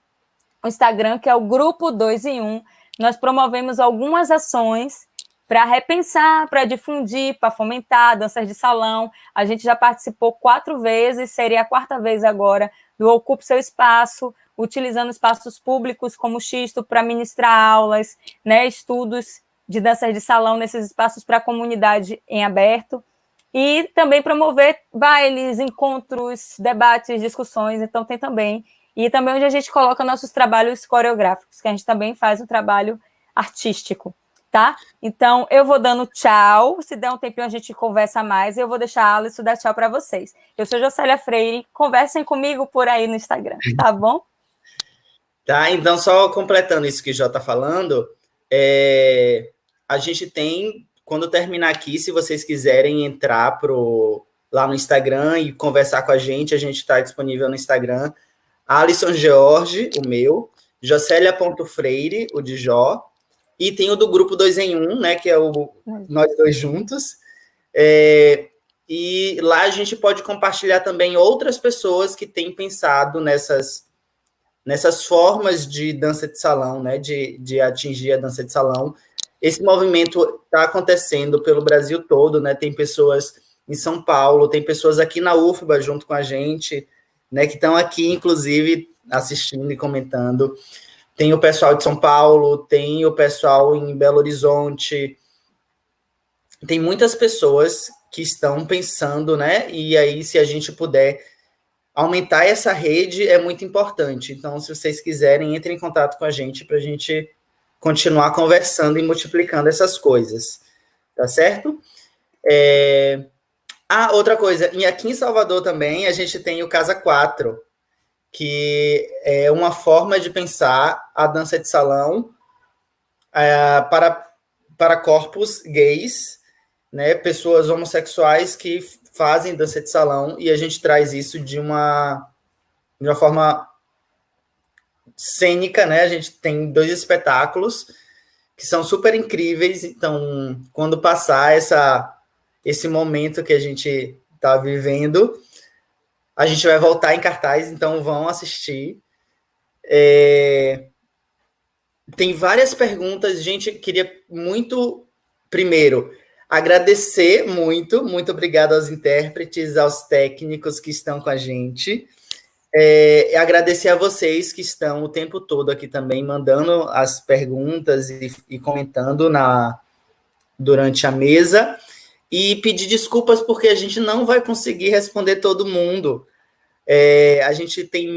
Instagram que é o Grupo 2 em 1. Nós promovemos algumas ações para repensar, para difundir, para fomentar danças de salão. A gente já participou 4 vezes, seria a 4ª vez agora, do Ocupe Seu Espaço, utilizando espaços públicos como o Xisto para ministrar aulas, né, estudos de danças de salão nesses espaços para a comunidade em aberto. E também promover bailes, encontros, debates, discussões, então tem também. E também onde a gente coloca nossos trabalhos coreográficos, que a gente também faz um trabalho artístico, tá? Então, eu vou dando tchau, se der um tempinho a gente conversa mais, e eu vou deixar a Alisson dar tchau para vocês. Eu sou Jocélia Freire, conversem comigo por aí no Instagram, tá bom? Tá, então só completando isso que o Jô está falando, a gente tem, quando terminar aqui, se vocês quiserem entrar lá no Instagram e conversar com a gente está disponível no Instagram, Alisson George, o meu, Jocelia.freire, o de Jó, e tem o do Grupo 2 em 1, né, que é nós dois juntos, e lá a gente pode compartilhar também outras pessoas que têm pensado nessas formas de dança de salão, né, de atingir a dança de salão. Esse movimento está acontecendo pelo Brasil todo, né, tem pessoas em São Paulo, tem pessoas aqui na UFBA junto com a gente, né, que estão aqui, inclusive, assistindo e comentando. Tem o pessoal de São Paulo, tem o pessoal em Belo Horizonte, tem muitas pessoas que estão pensando, né, e aí se a gente puder aumentar essa rede é muito importante. Então, se vocês quiserem, entrem em contato com a gente para a gente continuar conversando e multiplicando essas coisas. Tá certo? Outra coisa. Aqui em Salvador também, a gente tem o Casa 4, que é uma forma de pensar a dança de salão para corpos gays, né, pessoas homossexuais que fazem dança de salão, e a gente traz isso de uma forma cênica, né? A gente tem 2 espetáculos que são super incríveis, então, quando passar esse momento que a gente está vivendo, a gente vai voltar em cartaz, então vão assistir. Tem várias perguntas, gente, queria muito, primeiro, agradecer muito obrigado aos intérpretes, aos técnicos que estão com a gente, agradecer a vocês que estão o tempo todo aqui também, mandando as perguntas e comentando durante a mesa, e pedir desculpas porque a gente não vai conseguir responder todo mundo. A gente tem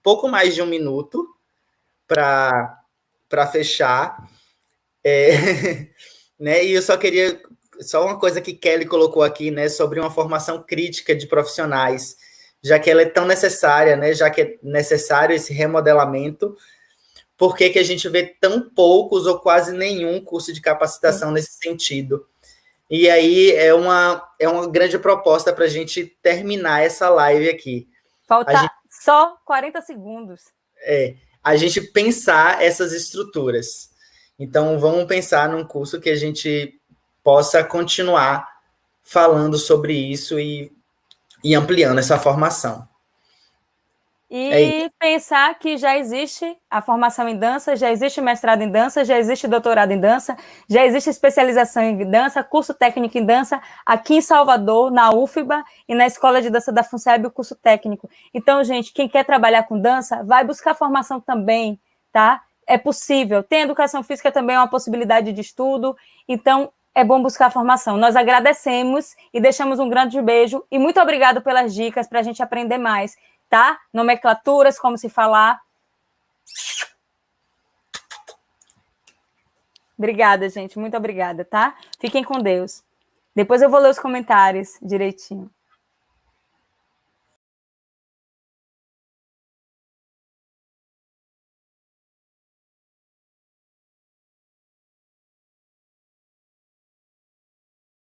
pouco mais de 1 minuto para fechar. Né? E eu só uma coisa que Kelly colocou aqui, né, sobre uma formação crítica de profissionais, já que ela é tão necessária, né, já que é necessário esse remodelamento, por que a gente vê tão poucos ou quase nenhum curso de capacitação nesse sentido? E aí é uma grande proposta para a gente terminar essa live aqui. Falta só 40 segundos. A gente pensar essas estruturas. Então, vamos pensar num curso que a gente possa continuar falando sobre isso e ampliando essa formação. E pensar que já existe a formação em dança, já existe mestrado em dança, já existe doutorado em dança, já existe especialização em dança, curso técnico em dança, aqui em Salvador, na UFBA e na Escola de Dança da FUNSEB, o curso técnico. Então, gente, quem quer trabalhar com dança, vai buscar formação também, tá? É possível. Tem educação física também, é uma possibilidade de estudo, então é bom buscar formação. Nós agradecemos e deixamos um grande beijo e muito obrigado pelas dicas para a gente aprender mais, tá? Nomenclaturas, como se falar. Obrigada, gente. Muito obrigada, tá? Fiquem com Deus. Depois eu vou ler os comentários direitinho.